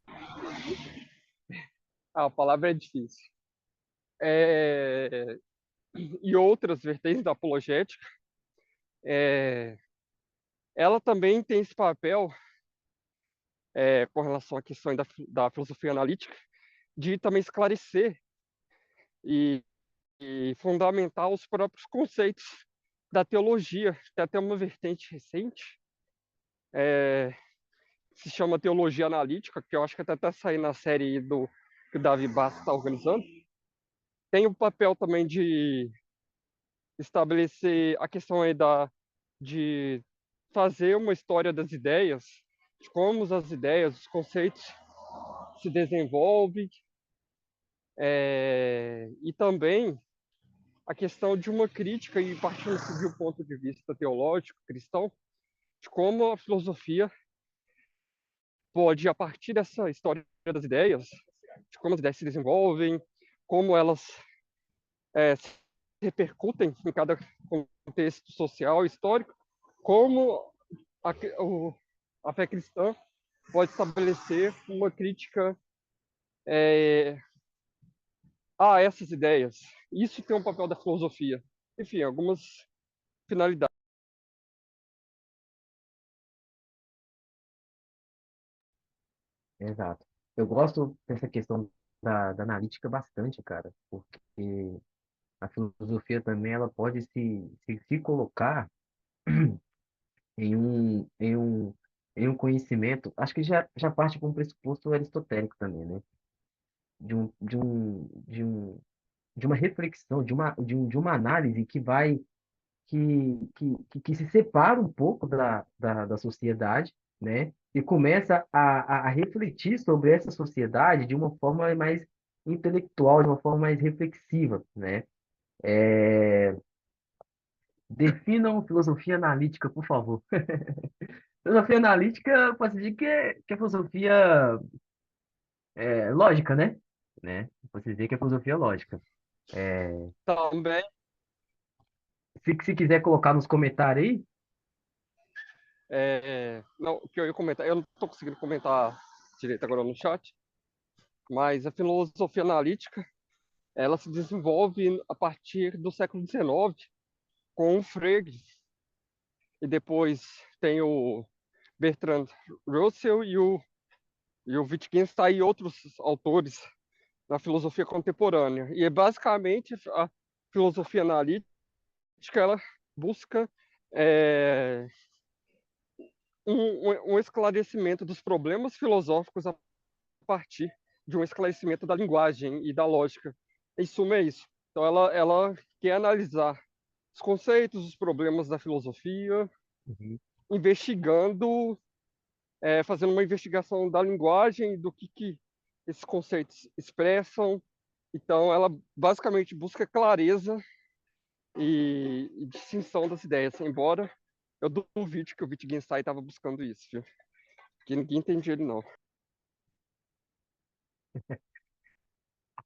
A palavra é difícil. É... E outras vertentes da apologética, é... ela também tem esse papel, com relação à questão da filosofia analítica, de também esclarecer e, e fundamentar os próprios conceitos da teologia. Tem até uma vertente recente, que se chama teologia analítica, que eu acho que até está saindo na série que o Davi Bassa está organizando. Tem o papel também de estabelecer a questão aí de fazer uma história das ideias, de como as ideias, os conceitos se desenvolvem, e também a questão de uma crítica, e partindo de um ponto de vista teológico, cristão, de como a filosofia pode, a partir dessa história das ideias, de como as ideias se desenvolvem, como elas se repercutem em cada contexto social e histórico, como a, a fé cristã pode estabelecer uma crítica, a essas ideias. Isso tem um papel da filosofia. Enfim, algumas finalidades. Exato. Eu gosto dessa questão da analítica bastante, cara, porque a filosofia também ela pode se colocar em um conhecimento, acho que já parte com um pressuposto aristotélico também, né? De um, de um, de um, de uma reflexão, de uma análise que vai que se separa um pouco da sociedade, né? E começa a refletir sobre essa sociedade de uma forma mais intelectual, de uma forma mais reflexiva, né? Definam filosofia analítica, por favor. Filosofia analítica, eu posso dizer que é filosofia lógica, né? Eu posso dizer que é filosofia lógica. Também, Se quiser colocar nos comentários aí, não, o que eu ia comentar, eu não estou conseguindo comentar direito agora no chat, mas a filosofia analítica, ela se desenvolve a partir do século XIX, com o Frege, e depois tem o Bertrand Russell e o Wittgenstein e outros autores na filosofia contemporânea. E é basicamente a filosofia analítica, ela busca é, um esclarecimento dos problemas filosóficos a partir de um esclarecimento da linguagem e da lógica. Em suma, é isso. Então, ela quer analisar os conceitos, os problemas da filosofia, uhum, investigando, fazendo uma investigação da linguagem, do que esses conceitos expressam. Então, ela basicamente busca clareza e distinção das ideias, embora eu duvide que o Wittgenstein estava buscando isso, viu? Que ninguém entendia ele, não.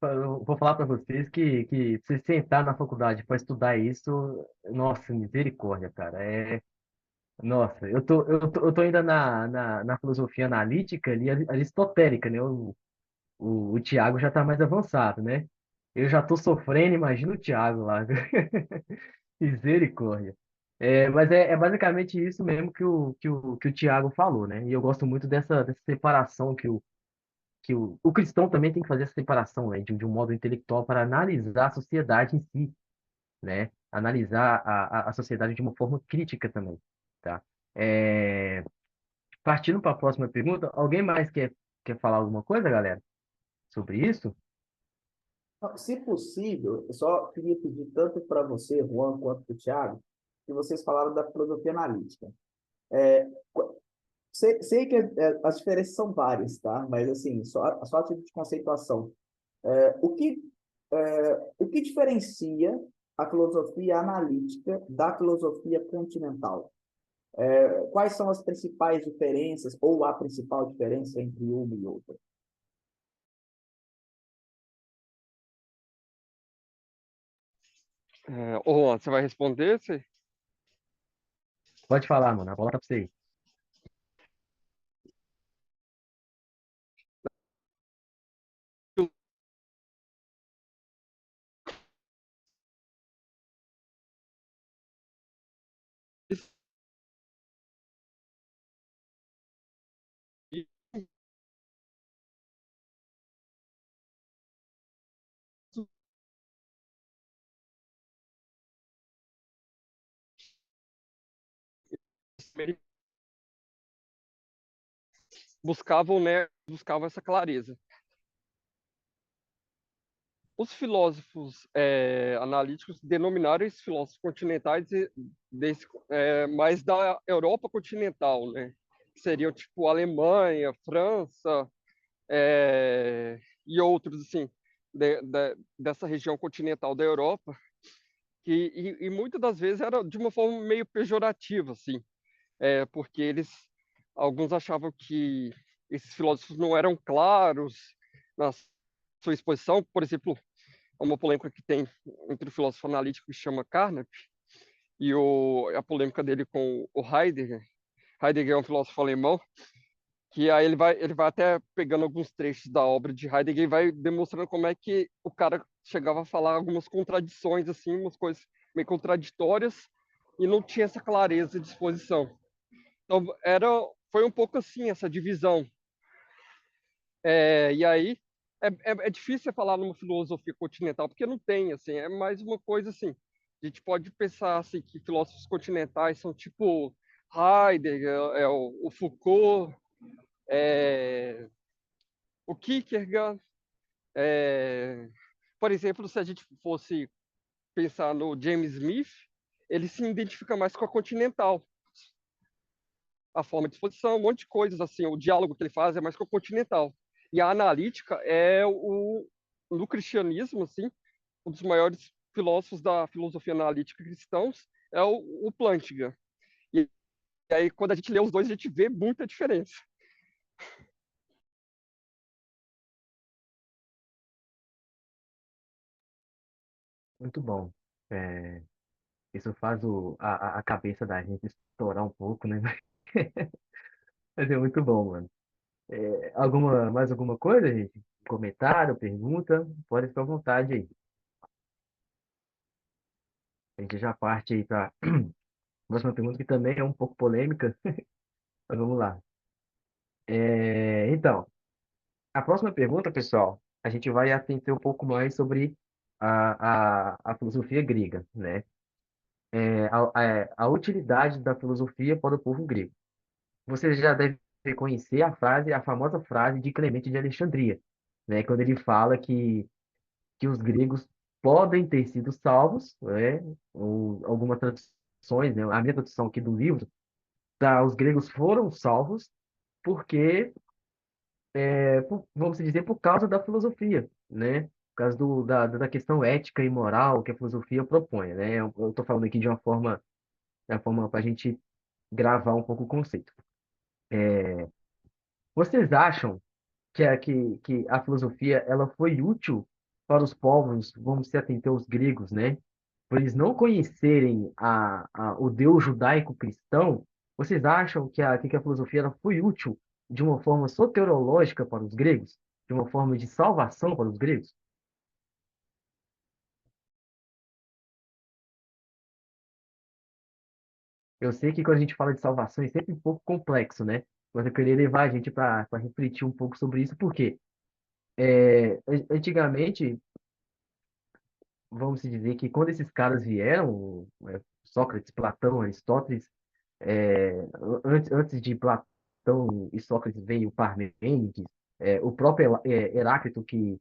eu vou falar para vocês que se sentar na faculdade para estudar isso, nossa, misericórdia, cara. Nossa, eu tô ainda na filosofia analítica ali, aristotélica, né? O Tiago já está mais avançado, né? Eu já estou sofrendo, imagina o Tiago lá. Misericórdia. Mas é basicamente isso mesmo que o Tiago falou, né? E eu gosto muito dessa separação que o cristão também tem que fazer essa separação, né? De um modo intelectual para analisar a sociedade em si, né? Analisar a sociedade de uma forma crítica também, tá? É, partindo para a próxima pergunta, alguém mais quer falar alguma coisa, galera, sobre isso? Se possível, eu só queria pedir tanto para você, Juan, quanto para o Thiago, que vocês falaram da filosofia analítica. Sei que as diferenças são várias, tá? Mas, assim, só a título de conceituação. O que diferencia a filosofia analítica da filosofia continental? Quais são as principais diferenças, ou a principal diferença entre uma e outra? Ô, você vai responder? Pode falar, mano, a bola tá para você. Buscavam, né, buscavam essa clareza. Os filósofos analíticos denominaram esses filósofos continentais mais da Europa continental, né? Que seriam tipo Alemanha, França e outros assim dessa região continental da Europa, e muitas das vezes era de uma forma meio pejorativa, assim, porque alguns achavam que esses filósofos não eram claros na sua exposição. Por exemplo, uma polêmica que tem entre o filósofo analítico que se chama Carnap e a polêmica dele com o Heidegger. Heidegger é um filósofo alemão que aí ele vai até pegando alguns trechos da obra de Heidegger e vai demonstrando como é que o cara chegava a falar algumas contradições, assim, umas coisas meio contraditórias, e não tinha essa clareza de exposição. Então, foi um pouco assim essa divisão. E aí, é difícil você falar numa filosofia continental, porque não tem, assim, é mais uma coisa assim. A gente pode pensar assim, que filósofos continentais são tipo Heidegger, o Foucault, é, o Kierkegaard. é, por exemplo, se a gente fosse pensar no James Smith, ele se identifica mais com a continental. A forma de exposição, um monte de coisas assim, o diálogo que ele faz é mais com a continental. E a analítica no cristianismo, assim, um dos maiores filósofos da filosofia analítica cristãos é o Plantinga. E aí, quando a gente lê os dois, a gente vê muita diferença. Muito bom. É, isso faz a cabeça da gente estourar um pouco, né? Mas é muito bom, mano. Mais alguma coisa, gente? Comentário, pergunta? Pode ficar à vontade aí. A gente já parte aí para a próxima pergunta, que também é um pouco polêmica, mas vamos lá. Então, a próxima pergunta, pessoal, a gente vai atender um pouco mais sobre a filosofia grega, né? A utilidade da filosofia para o povo grego. Você já deve conhecer a famosa frase de Clemente de Alexandria, né? Quando ele fala que os gregos podem ter sido salvos, né? Ou algumas traduções, né? A minha tradução aqui do livro, os gregos foram salvos porque, vamos dizer, por causa da filosofia, né? Por causa da questão ética e moral que a filosofia propõe, né? Eu estou falando aqui de uma forma para a gente gravar um pouco o conceito. Vocês acham que a filosofia ela foi útil para os povos, vamos se atentar aos gregos, né? Por eles não conhecerem o Deus judaico-cristão, vocês acham que a filosofia ela foi útil de uma forma soteriológica para os gregos? De uma forma de salvação para os gregos? Eu sei que quando a gente fala de salvação é sempre um pouco complexo, né? Mas eu queria levar a gente para refletir um pouco sobre isso, porque antigamente vamos dizer que quando esses caras vieram, Sócrates, Platão, Aristóteles, antes de Platão e Sócrates veio Parmênides, o próprio Heráclito que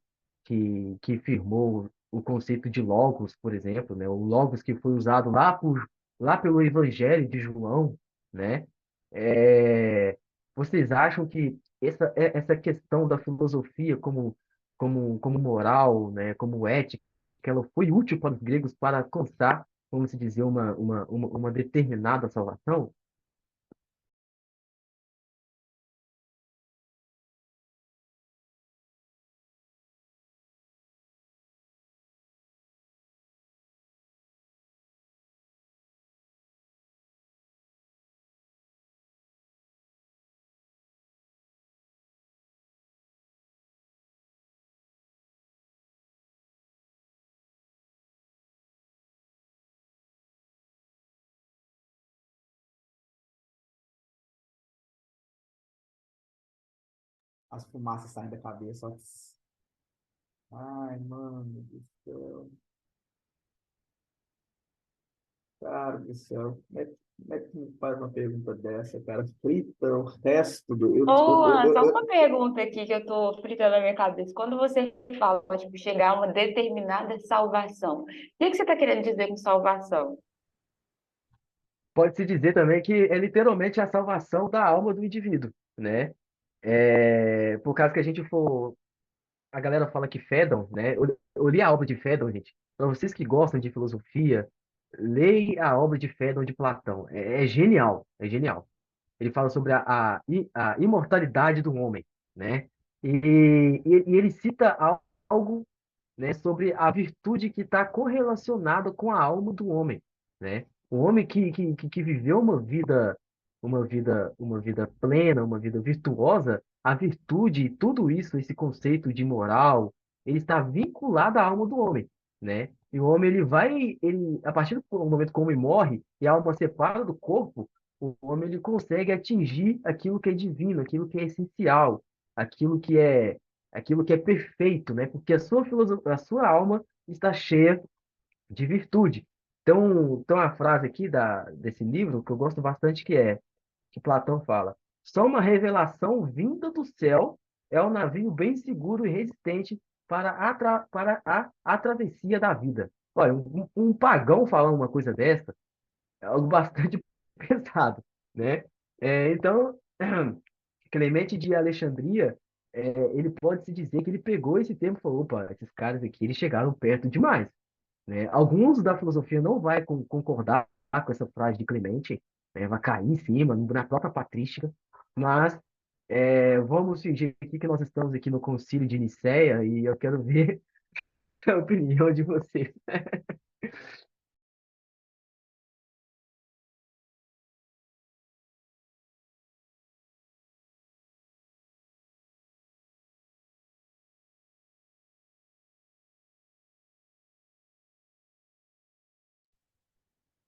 firmou o conceito de logos, por exemplo, né? O logos que foi usado lá pelo Evangelho de João, né? É, vocês acham que essa questão da filosofia como moral, né? Como ética, que ela foi útil para os gregos para alcançar, vamos dizer, uma determinada salvação? As fumaças saem da cabeça, ó. Ai, mano do céu. Cara do céu. Como é que me faz uma pergunta dessa, cara? Frita o resto do. Ô, Juan, só uma pergunta aqui que eu tô fritando na minha cabeça. Quando você fala, tipo, chegar a uma determinada salvação, o que que você está querendo dizer com salvação? Pode-se dizer também que é literalmente a salvação da alma do indivíduo, né? Por causa que a gente for. A galera fala que Fédon, né? Eu li a obra de Fédon, gente. Para vocês que gostam de filosofia, leia a obra de Fédon de Platão. É genial, é genial. Ele fala sobre a imortalidade do homem, né? E ele cita algo, né, sobre a virtude que está correlacionada com a alma do homem, né? O homem que viveu uma vida plena, uma vida virtuosa, a virtude, tudo isso, esse conceito de moral, ele está vinculado à alma do homem, né? E o homem, a partir do momento que o homem morre e a alma separa do corpo, o homem ele consegue atingir aquilo que é divino, aquilo que é essencial, aquilo que é aquilo que é perfeito, né? Porque a sua alma está cheia de virtude. Então, tem uma frase aqui desse livro que eu gosto bastante que Platão fala: só uma revelação vinda do céu é um navio bem seguro e resistente para a travessia da vida. Olha, um pagão falar uma coisa dessa é algo bastante pesado, né? Então, Clemente de Alexandria, ele pode-se dizer que ele pegou esse tempo e falou: opa, esses caras aqui, eles chegaram perto demais, né? Alguns da filosofia não vai concordar com essa frase de Clemente, né? Vai cair em cima, na própria patrística, mas vamos fingir aqui que nós estamos aqui no Concílio de Nicéia e eu quero ver a opinião de vocês.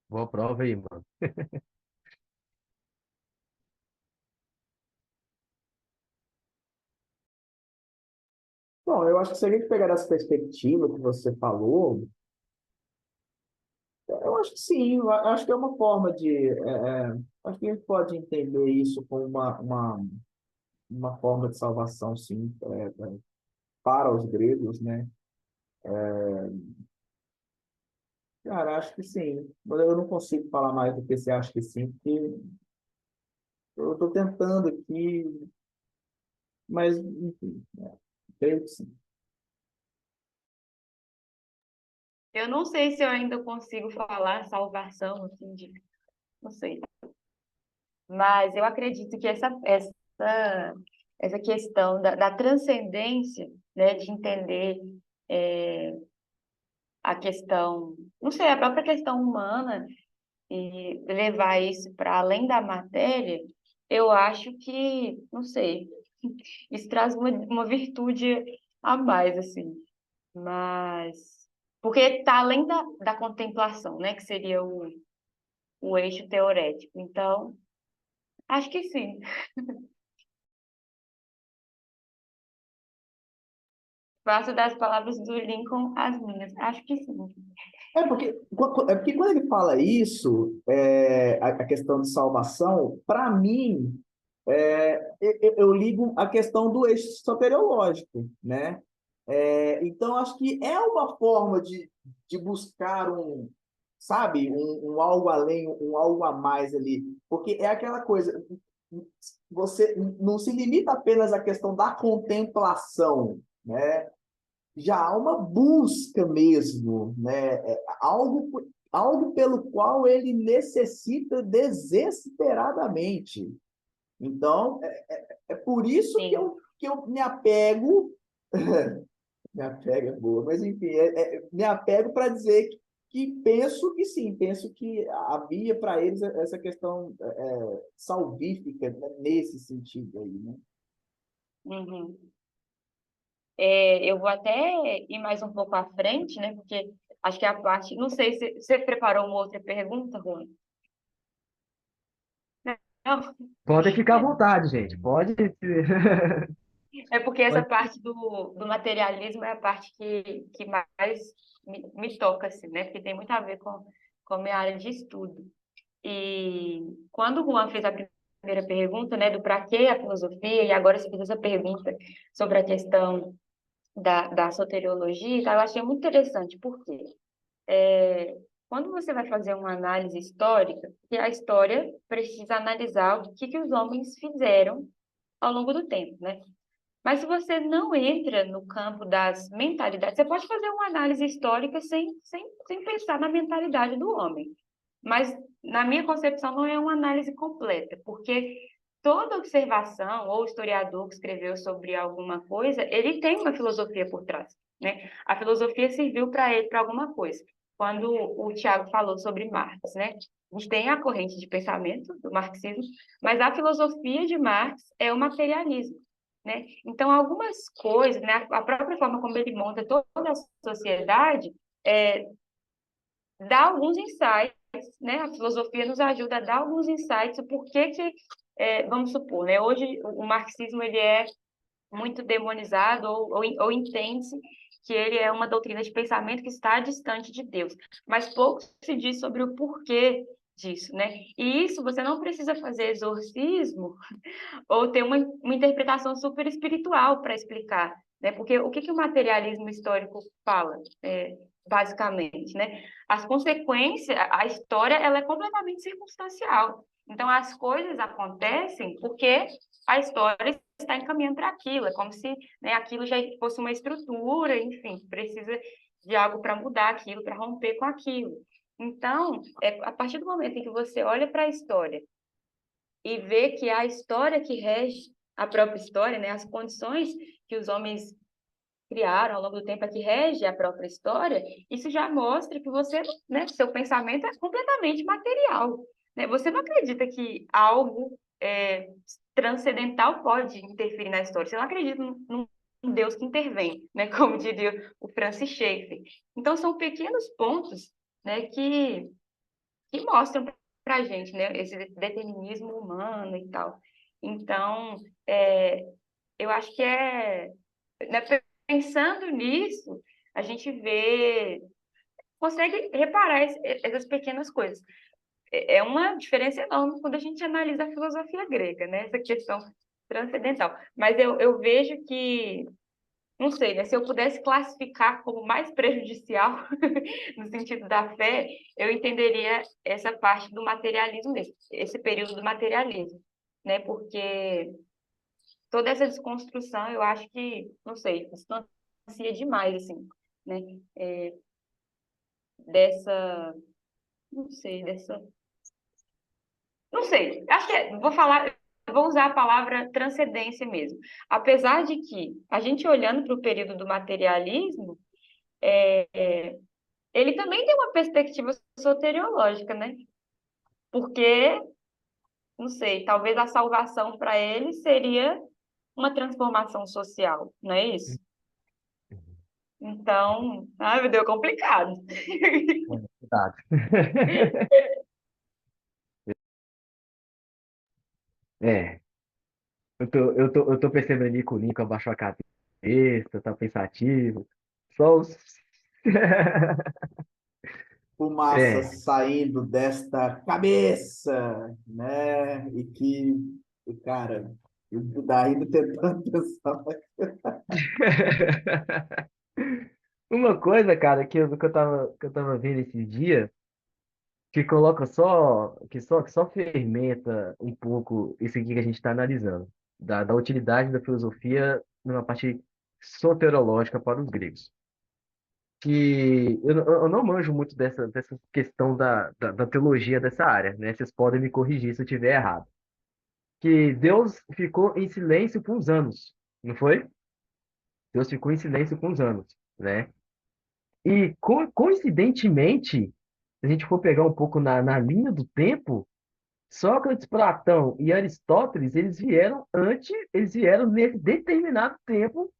Boa prova aí, mano. Bom, eu acho que se a gente pegar essa perspectiva que você falou, eu acho que sim, eu acho que é uma forma acho que a gente pode entender isso como uma forma de salvação, sim, para os gregos, né? Cara, acho que sim. Mas eu não consigo falar mais do que você acha que sim, porque eu estou tentando aqui, mas, enfim, creio que sim. Eu não sei se eu ainda consigo falar salvação, assim, não sei. Mas eu acredito que essa questão da transcendência, né, de entender é, a questão, não sei, a própria questão humana e levar isso para além da matéria, eu acho que, não sei, isso traz uma virtude a mais, assim. Mas, porque está além da contemplação, né, que seria o eixo teorético. Então, acho que sim. Faço das palavras do Lincoln as minhas. Acho que sim. É porque quando ele fala isso, a questão de salvação, para mim, eu ligo a questão do eixo soteriológico, né? Então, acho que é uma forma de buscar sabe, um algo além, um algo a mais ali, porque é aquela coisa, você não se limita apenas à questão da contemplação, né? Já há uma busca mesmo, né? Algo pelo qual ele necessita desesperadamente. Então, é por isso que Sim. eu me apego, me apego é boa, mas enfim, me apego para dizer que penso que sim, penso que havia para eles essa questão salvífica, né, nesse sentido aí, né? Uhum. Eu vou até ir mais um pouco à frente, né? Porque acho que a parte. Não sei se você preparou uma outra pergunta, Juan. Não, Podem ficar à vontade, gente. Pode. é porque essa Pode. parte do materialismo é a parte que mais me toca, assim, né? Porque tem muito a ver com a minha área de estudo. E quando o Juan fez a primeira pergunta, né, do para que a filosofia, e agora você fez essa pergunta sobre a questão da soteriologia, tá? Eu achei muito interessante, porque quando você vai fazer uma análise histórica, que a história precisa analisar o que os homens fizeram ao longo do tempo, né? Mas se você não entra no campo das mentalidades, você pode fazer uma análise histórica sem pensar na mentalidade do homem. Mas, na minha concepção, não é uma análise completa, porque toda observação ou historiador que escreveu sobre alguma coisa, ele tem uma filosofia por trás, né? A filosofia serviu para ele para alguma coisa. Quando o Tiago falou sobre Marx, né? A gente tem a corrente de pensamento do marxismo, mas a filosofia de Marx é o materialismo, né? Então, algumas coisas, né? A própria forma como ele monta toda a sociedade é, dá alguns insights, né? A filosofia nos ajuda a dar alguns insights, o porquê que, vamos supor, né? Hoje o marxismo ele é muito demonizado ou entende-se que ele é uma doutrina de pensamento que está distante de Deus. Mas pouco se diz sobre o porquê disso, né? E isso você não precisa fazer exorcismo ou ter uma interpretação super espiritual para explicar, né? Porque o que o materialismo histórico fala, basicamente, né? As consequências, a história, ela é completamente circunstancial. Então, as coisas acontecem porque a história está encaminhando para aquilo. É como se, né, aquilo já fosse uma estrutura, enfim, precisa de algo para mudar aquilo, para romper com aquilo. Então, a partir do momento em que você olha para a história e vê que é a história que rege a própria história, né, as condições que os homens criaram ao longo do tempo é que rege a própria história, isso já mostra que você, né, seu pensamento é completamente material, né? Você não acredita que algo transcendental pode interferir na história. Você não acredita num Deus que intervém, né? Como diria o Francis Schaeffer. Então, são pequenos pontos, né, que mostram para a gente, né, esse determinismo humano e tal. Então, eu acho que né, pensando nisso, a gente consegue reparar essas pequenas coisas. É uma diferença enorme quando a gente analisa a filosofia grega, né? Essa questão transcendental. Mas eu vejo que, não sei, né? Se eu pudesse classificar como mais prejudicial, no sentido da fé, eu entenderia essa parte do materialismo mesmo, esse período do materialismo, né? Porque toda essa desconstrução, eu acho que, não sei, distancia demais, assim, né? Dessa, não sei, não sei, acho que vou usar a palavra transcendência mesmo. Apesar de que, a gente olhando para o período do materialismo, ele também tem uma perspectiva soteriológica, né? Porque, não sei, talvez a salvação para ele seria uma transformação social, não é isso? Então, ai, meu Deus, complicado. Cuidado. É, eu tô percebendo ali que o Lincoln abaixou a cabeça, tá pensativo. Só os... Fumaça É, saindo desta cabeça, né? E, cara, o Daíno tentando pensar. uma coisa, cara, que eu tava vendo esses dias, que só fermenta um pouco isso aqui que a gente está analisando, da utilidade da filosofia numa parte soterológica para os gregos. Que eu não manjo muito dessa questão da teologia dessa área, né? Vocês podem me corrigir se eu estiver errado. Que Deus ficou em silêncio por uns anos, não foi? Deus ficou em silêncio por uns anos, né? E coincidentemente, se a gente for pegar um pouco na linha do tempo, Sócrates, Platão e Aristóteles, eles vieram nesse determinado tempo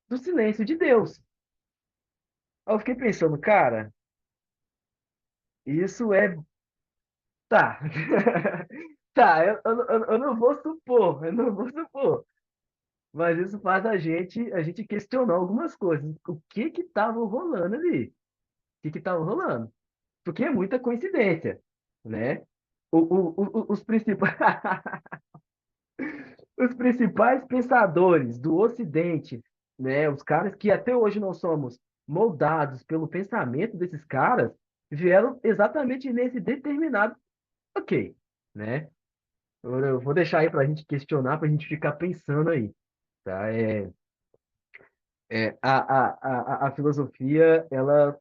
do silêncio de Deus. Aí eu fiquei pensando, cara, isso é. Tá. Tá, eu não vou supor, eu não vou supor. Mas isso faz a gente questionar algumas coisas. O que que estava rolando ali? O que que estava rolando? Porque é muita coincidência, né? Os principais, os principais pensadores do Ocidente, né? Os caras que até hoje nós somos moldados pelo pensamento desses caras, vieram exatamente nesse determinado, ok, né? Eu vou deixar aí para a gente questionar, para a gente ficar pensando aí, tá? A filosofia, ela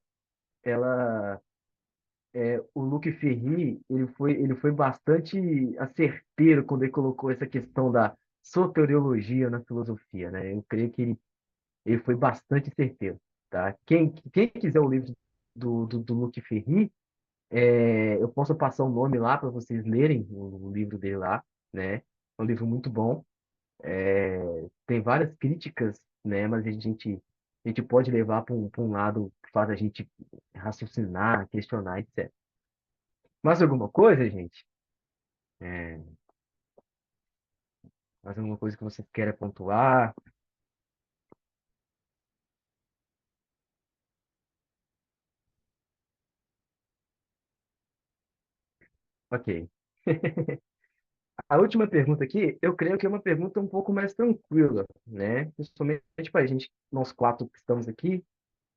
o Luc Ferry, ele foi bastante asserteiro quando ele colocou essa questão da soteriologia na filosofia, né? Eu creio que ele foi bastante certeiro, tá? Quem quiser o livro do Luc Ferry, eu posso passar o nome lá para vocês lerem o livro dele lá, né? É um livro muito bom. Tem várias críticas, né? Mas a gente pode levar para um lado que faz a gente raciocinar, questionar, etc. Mais alguma coisa, gente? É, mais alguma coisa que vocês querem pontuar? Ok. A última pergunta aqui, eu creio que é uma pergunta um pouco mais tranquila, né? Principalmente para a gente, nós quatro que estamos aqui,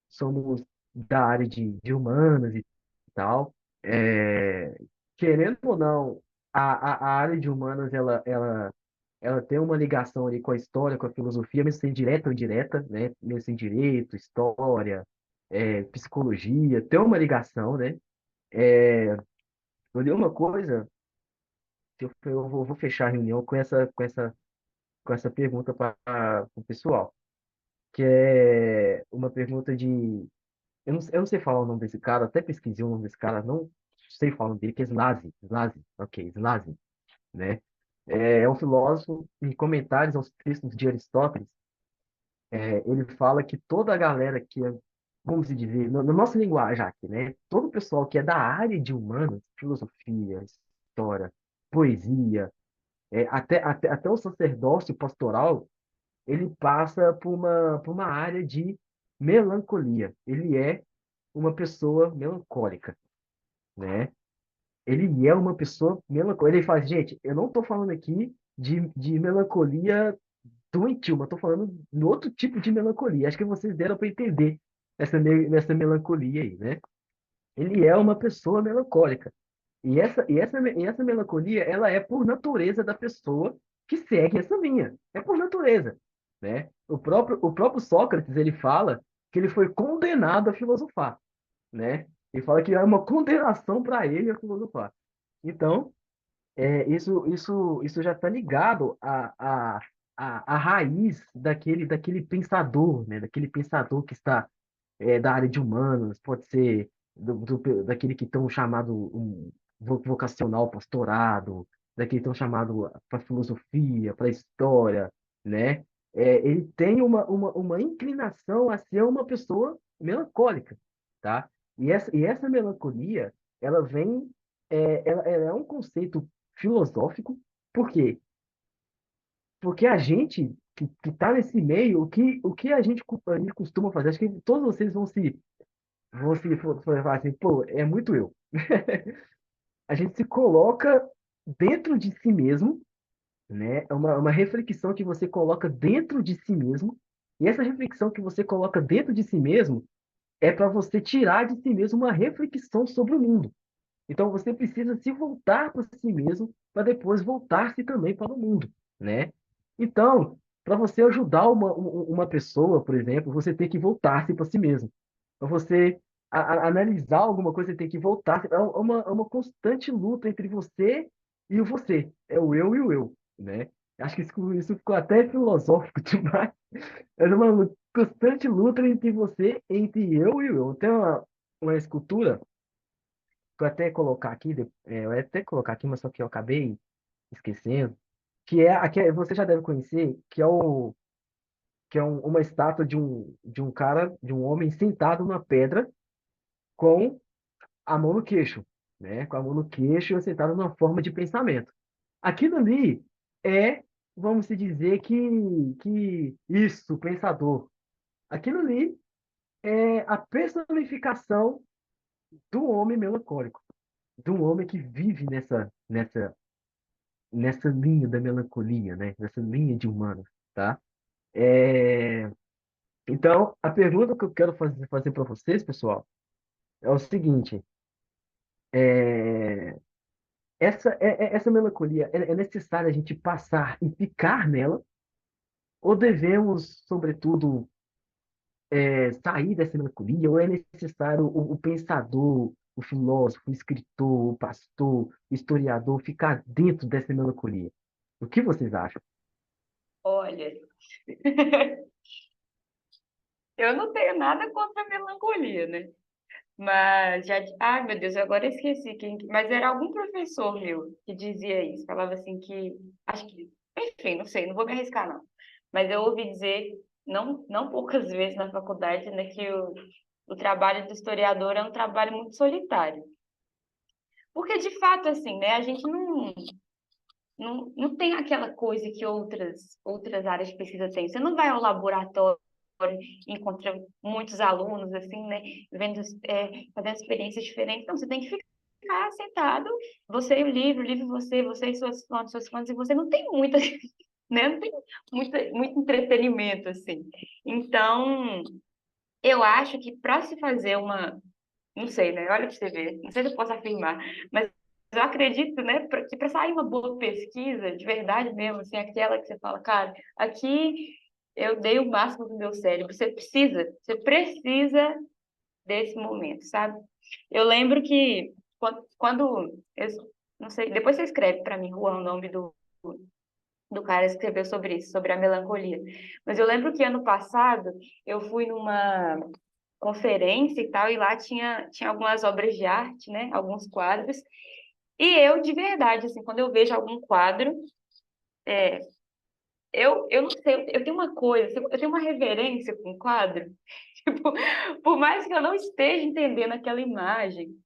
somos da área de humanas e tal. É, querendo ou não, a área de humanas, ela tem uma ligação ali com a história, com a filosofia, mesmo sem direta ou indireta, né? Mesmo sem direito, história, psicologia, tem uma ligação, né? É, eu li uma coisa, que vou fechar a reunião com essa pergunta para o pessoal, que é uma pergunta de. Eu não sei falar o nome desse cara, até pesquisei o nome desse cara, não sei falar o nome dele, que é Slazi. Slazi, ok, Slazi, né? É um filósofo, em comentários aos textos de Aristóteles, ele fala que toda a galera que é, vamos dizer, na nossa linguagem aqui, né? Todo o pessoal que é da área de humanas, filosofia, história, poesia, até o sacerdócio pastoral, ele passa por uma área de melancolia. Ele é uma pessoa melancólica, né? Ele é uma pessoa melancólica. Ele fala, gente, eu não estou falando aqui de melancolia doentio, mas estou falando de outro tipo de melancolia. Acho que vocês deram para entender essa melancolia aí, né? Ele é uma pessoa melancólica. E essa melancolia, ela é por natureza da pessoa que segue essa linha. É por natureza, né? O próprio Sócrates, ele fala que ele foi condenado a filosofar, né? Ele fala que é uma condenação para ele a filosofar. Então, isso já está ligado à raiz daquele pensador, né? Daquele pensador que está da área de humanas, pode ser daquele que estão chamado vocacional pastorado, daquele que estão chamado para filosofia, para história, né? Ele tem uma inclinação a ser uma pessoa melancólica, tá? E essa melancolia, ela vem, ela é um conceito filosófico, por quê? Porque a gente que está nesse meio, o que a gente costuma fazer, acho que todos vocês vão se falar assim, pô, é muito eu. A gente se coloca dentro de si mesmo, né? É uma reflexão que você coloca dentro de si mesmo, e essa reflexão que você coloca dentro de si mesmo é para você tirar de si mesmo uma reflexão sobre o mundo. Então você precisa se voltar para si mesmo para depois voltar-se também para o mundo, né? Então, para você ajudar uma pessoa, por exemplo, você tem que voltar-se para si mesmo. Para você analisar alguma coisa, você tem que voltar. É uma constante luta entre você e o você. É o eu e o eu, né? Acho que isso ficou até filosófico demais. É uma constante luta entre você, entre eu e o eu. Tem uma escultura que eu ia até colocar aqui, mas só que eu acabei esquecendo, que você já deve conhecer, que é uma estátua de um cara, de um homem sentado numa pedra com a mão no queixo, né? Com a mão no queixo e sentado numa forma de pensamento. Aquilo ali é, vamos se dizer que isso, pensador. Aquilo ali é a personificação do homem melancólico, do homem que vive nessa linha da melancolia, né? Nessa linha de humanos, tá? É, Então, a pergunta que eu quero fazer para vocês, pessoal, é o seguinte: é, essa melancolia é necessário a gente passar e ficar nela, ou devemos, sobretudo, sair dessa melancolia, ou é necessário o pensador, o filósofo, o escritor, o pastor, o historiador ficar dentro dessa melancolia? O que vocês acham? Olha, eu não tenho nada contra a melancolia, né? Mas já. Ai, meu Deus, eu agora esqueci quem. Mas era algum professor meu que dizia isso. Falava assim que. Acho que. Enfim, não sei, não vou me arriscar, não. Mas eu ouvi dizer, não, não poucas vezes na faculdade, né, que o trabalho do historiador é um trabalho muito solitário. Porque, de fato, assim, né, a gente não tem aquela coisa que outras áreas de pesquisa têm. Você não vai ao laboratório e encontra muitos alunos, assim, né, vendo, fazendo experiências diferentes. Não, você tem que ficar ficar sentado, você e o livro você, você e suas fontes, e você não tem muita, né? Não tem muito entretenimento, assim. Então, eu acho que para se fazer uma, não sei, né? Olha para você ver, não sei se eu posso afirmar, mas eu acredito, né, que para sair uma boa pesquisa, de verdade mesmo, assim, aquela que você fala, cara, aqui eu dei o máximo do meu cérebro. Você precisa desse momento, sabe? Eu lembro que eu não sei, depois você escreve para mim, Juan, o nome do cara que escreveu sobre isso, sobre a melancolia. Mas eu lembro que ano passado eu fui numa conferência e tal, e lá tinha algumas obras de arte, né? Alguns quadros. E eu, de verdade, assim, quando eu vejo algum quadro, eu não sei, eu tenho uma coisa, eu tenho uma reverência com o quadro. Tipo, por mais que eu não esteja entendendo aquela imagem,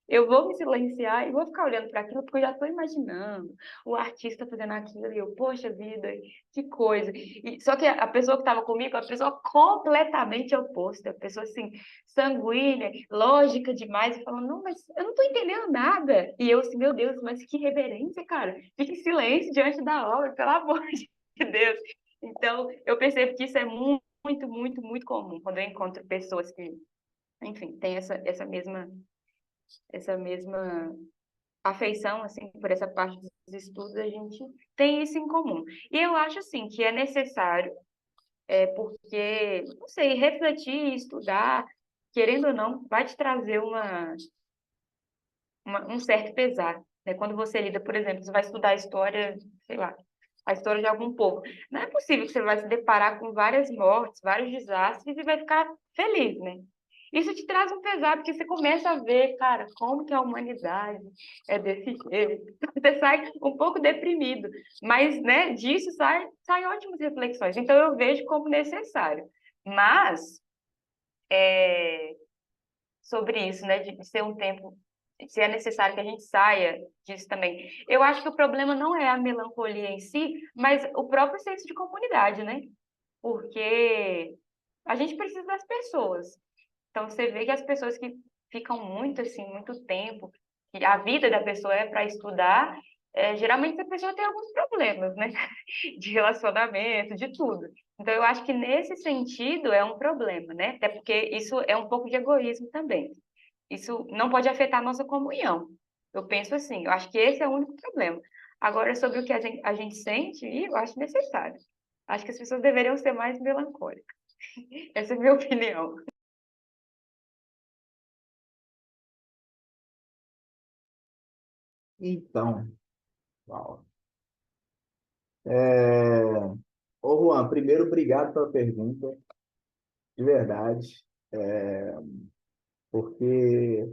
eu vou me silenciar e vou ficar olhando para aquilo, porque eu já estou imaginando o artista fazendo aquilo, e eu, poxa vida, que coisa. Só que a pessoa que estava comigo, a pessoa completamente oposta, a pessoa assim, sanguínea, lógica demais, e falando, não, mas eu não estou entendendo nada. E eu assim, meu Deus, mas que reverência, cara. Fique em silêncio diante da obra, pelo amor de Deus. Então, eu percebo que isso é muito comum quando eu encontro pessoas que, enfim, têm essa mesma afeição, assim, por essa parte dos estudos, a gente tem isso em comum. E eu acho, assim, que é necessário, porque, não sei, refletir, estudar, querendo ou não, vai te trazer um certo pesar, né? Quando você lida, por exemplo, você vai estudar a história, sei lá, a história de algum povo. Não é possível que você vai se deparar com várias mortes, vários desastres e vai ficar feliz, né? Isso te traz um pesar, porque você começa a ver, cara, como que a humanidade é desse jeito. Você sai um pouco deprimido, mas, né, disso saem ótimas reflexões. Então, eu vejo como necessário. Mas, sobre isso, né, de ser um tempo, se é necessário que a gente saia disso também. Eu acho que o problema não é a melancolia em si, mas o próprio senso de comunidade, né? Porque a gente precisa das pessoas. Então você vê que as pessoas que ficam muito assim, muito tempo, que a vida da pessoa é para estudar, geralmente a pessoa tem alguns problemas, né? De relacionamento, de tudo. Então eu acho que nesse sentido é um problema, né? Até porque isso é um pouco de egoísmo também. Isso não pode afetar a nossa comunhão. Eu penso assim, eu acho que esse é o único problema. Agora, sobre o que a gente sente, eu acho necessário. Acho que as pessoas deveriam ser mais melancólicas. Essa é a minha opinião. Então, Paulo, é... Ô Juan, primeiro, obrigado pela pergunta, de verdade, porque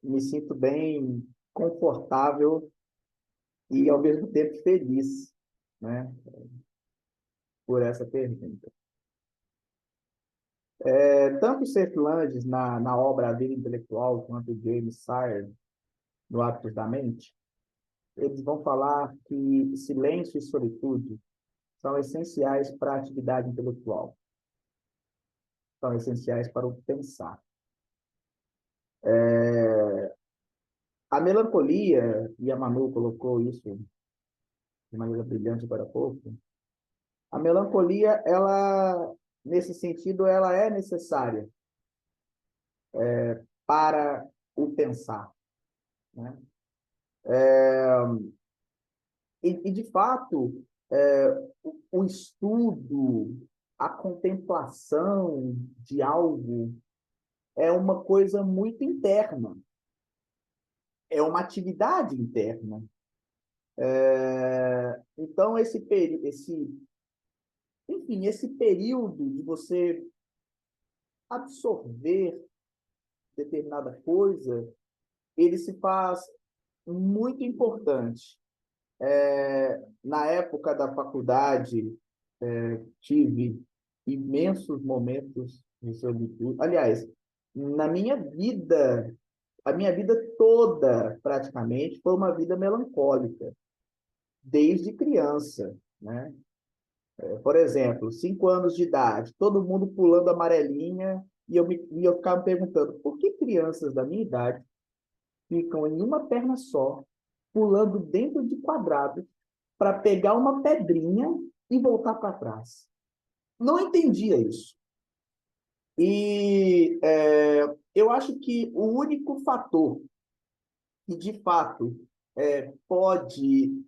me sinto bem confortável e, ao mesmo tempo, feliz, né, por essa pergunta. Tanto Seth Landis, na obra A Vida Intelectual, quanto James Sire, no Hábitos da Mente, eles vão falar que silêncio e solitude são essenciais para a atividade intelectual, são essenciais para o pensar. A melancolia, e a Manu colocou isso de maneira brilhante agora há pouco, a melancolia, ela, nesse sentido, ela é necessária para o pensar, né? De fato, o estudo, a contemplação de algo é uma coisa muito interna, é uma atividade interna. Então, enfim, esse período de você absorver determinada coisa, ele se faz muito importante. Na época da faculdade, tive imensos momentos de solitude. Aliás, na minha vida, a minha vida toda, praticamente, foi uma vida melancólica, desde criança, né? Por exemplo, 5 anos de idade, todo mundo pulando amarelinha, e eu ficava me perguntando, por que crianças da minha idade ficam em uma perna só, pulando dentro de quadrados para pegar uma pedrinha e voltar para trás. Não entendia isso. E eu acho que o único fator que, de fato, pode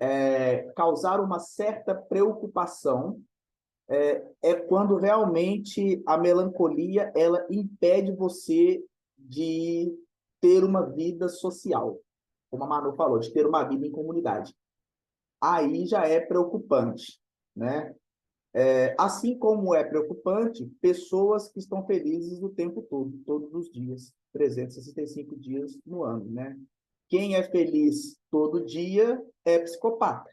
causar uma certa preocupação é quando realmente a melancolia ela impede você de ter uma vida social, como a Manu falou, de ter uma vida em comunidade. Aí já é preocupante, né? Assim como é preocupante pessoas que estão felizes o tempo todo, todos os dias, 365 dias no ano, né? Quem é feliz todo dia é psicopata.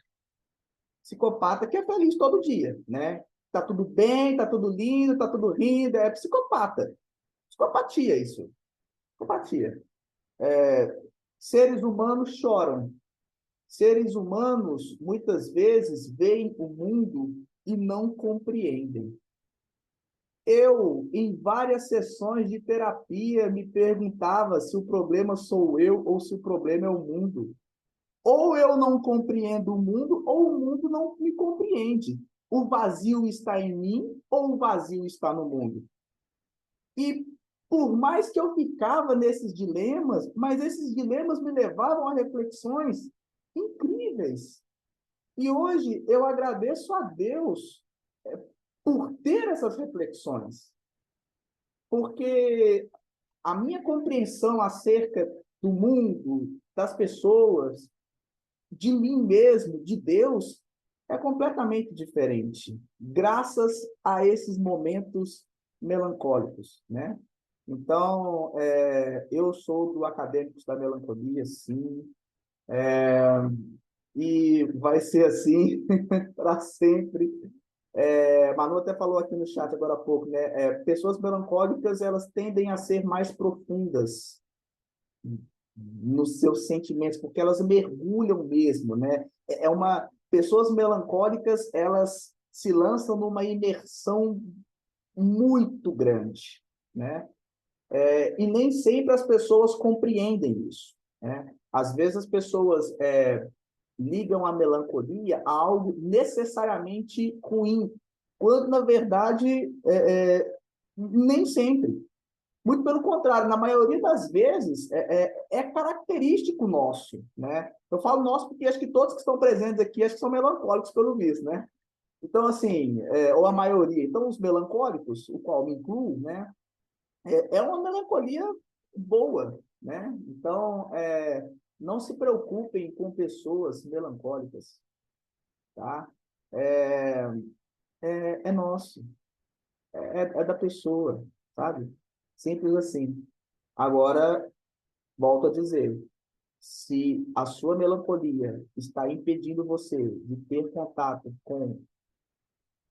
Psicopata que é feliz todo dia, né? Tá tudo bem, tá tudo lindo, tá tudo rindo, é psicopata. Psicopatia isso. Psicopatia. Seres humanos choram. Seres humanos, muitas vezes, veem o mundo e não compreendem. Eu, em várias sessões de terapia, me perguntava se o problema sou eu ou se o problema é o mundo. Ou eu não compreendo o mundo, ou o mundo não me compreende. O vazio está em mim, ou o vazio está no mundo. E por mais que eu ficava nesses dilemas, mas esses dilemas me levavam a reflexões incríveis. E hoje eu agradeço a Deus por ter essas reflexões, porque a minha compreensão acerca do mundo, das pessoas, de mim mesmo, de Deus, é completamente diferente, graças a esses momentos melancólicos, né? Então, eu sou do Acadêmicos da Melancolia, sim, e vai ser assim para sempre. Manu até falou aqui no chat agora há pouco, né? Pessoas melancólicas, elas tendem a ser mais profundas nos seus sentimentos, porque elas mergulham mesmo, né? Pessoas melancólicas, elas se lançam numa imersão muito grande, né? E nem sempre as pessoas compreendem isso, né? Às vezes as pessoas ligam a melancolia a algo necessariamente ruim, quando, na verdade, nem sempre. Muito pelo contrário, na maioria das vezes, é característico nosso, né? Eu falo nosso porque acho que todos que estão presentes aqui, acho que são melancólicos, pelo visto, né? Então, assim, ou a maioria. Então, os melancólicos, o qual me incluo, né? É uma melancolia boa, né? Então, não se preocupem com pessoas melancólicas, tá? É, é nosso, é da pessoa, sabe? Simples assim. Agora, volto a dizer, se a sua melancolia está impedindo você de ter contato com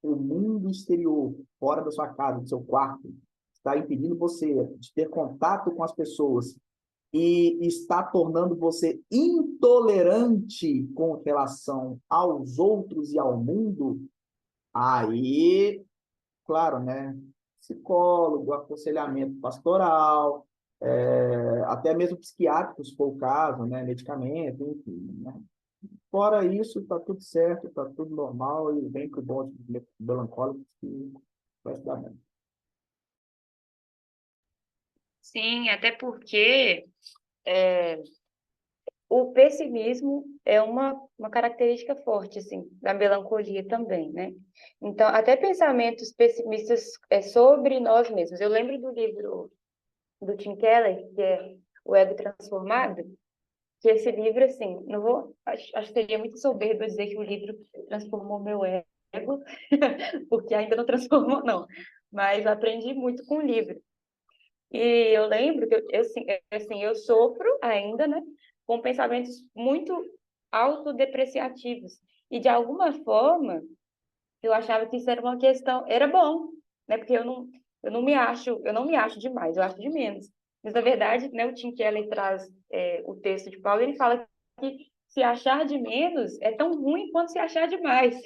o mundo exterior, fora da sua casa, do seu quarto, está impedindo você de ter contato com as pessoas e está tornando você intolerante com relação aos outros e ao mundo, aí, claro, né? Psicólogo, aconselhamento pastoral, até mesmo psiquiátrico, se for o caso, né? Medicamento, enfim, né? Fora isso, está tudo certo, está tudo normal e vem para o bonde melancólico que vai se dar bem. Sim, até porque o pessimismo é uma característica forte, assim, da melancolia também, né? Então, até pensamentos pessimistas sobre nós mesmos. Eu lembro do livro do Tim Keller, que é O Ego Transformado, que esse livro, assim, não vou, acho que seria muito soberbo dizer que o livro transformou meu ego, porque ainda não transformou, não. Mas aprendi muito com o livro. E eu lembro que eu sofro ainda, né, com pensamentos muito autodepreciativos. E de alguma forma, eu achava que isso era uma questão, era bom, né, porque eu não me acho demais, eu acho de menos. Mas na verdade, né, o Tim Keller traz o texto de Paulo, ele fala que se achar de menos é tão ruim quanto se achar demais,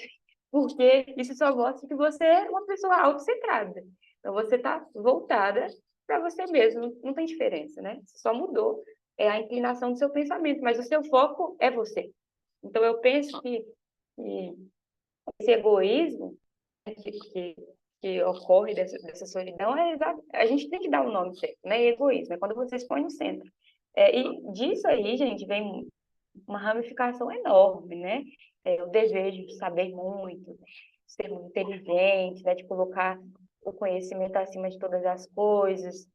porque isso só mostra que você é uma pessoa autocentrada. Então você está voltada para você mesmo, não tem diferença, né? Você só mudou é a inclinação do seu pensamento, mas o seu foco é você. Então, eu penso que esse egoísmo que ocorre dessa solidão, a gente tem que dar um nome certo, né? Egoísmo, é quando você se põe no centro. E disso aí, gente, vem uma ramificação enorme, né? O desejo de saber muito, ser muito inteligente, né? De colocar o conhecimento acima de todas as coisas.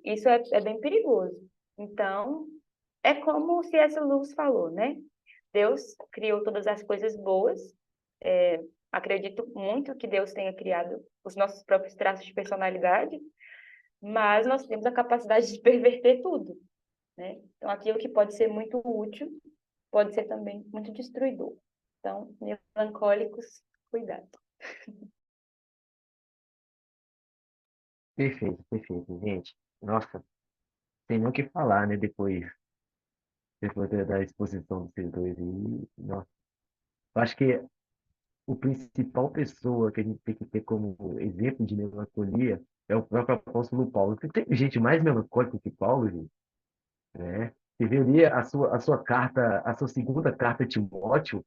Isso é bem perigoso. Então, é como o C.S. Lewis falou, né? Deus criou todas as coisas boas. Acredito muito que Deus tenha criado os nossos próprios traços de personalidade, mas nós temos a capacidade de perverter tudo, né? Então, aquilo que pode ser muito útil pode ser também muito destruidor. Então, melancólicos, cuidado. Perfeito, perfeito, gente. Nossa, tem nem o que falar, né? Depois da exposição dos vocês dois. E, nossa, eu acho que o principal pessoa que a gente tem que ter como exemplo de melancolia é o próprio apóstolo Paulo. Porque tem gente mais melancólica que Paulo, gente, né? Você veria a sua carta, a sua segunda carta a Timóteo,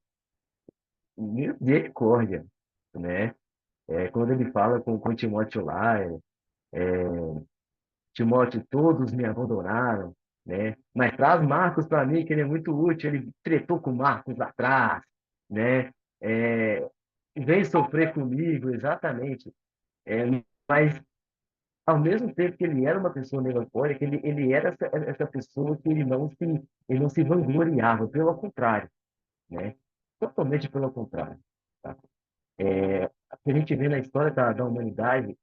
misericórdia, né? Quando ele fala com Timóteo lá, Timóteo, todos me abandonaram, né? Mas traz Marcos para mim, que ele é muito útil. Ele tretou com Marcos lá atrás, né? É, vem sofrer comigo, exatamente. Mas, ao mesmo tempo que ele era uma pessoa melancólica, ele era essa pessoa que ele não se vangloriava, pelo contrário, né? Totalmente pelo contrário, tá? O que a gente vê na história da humanidade,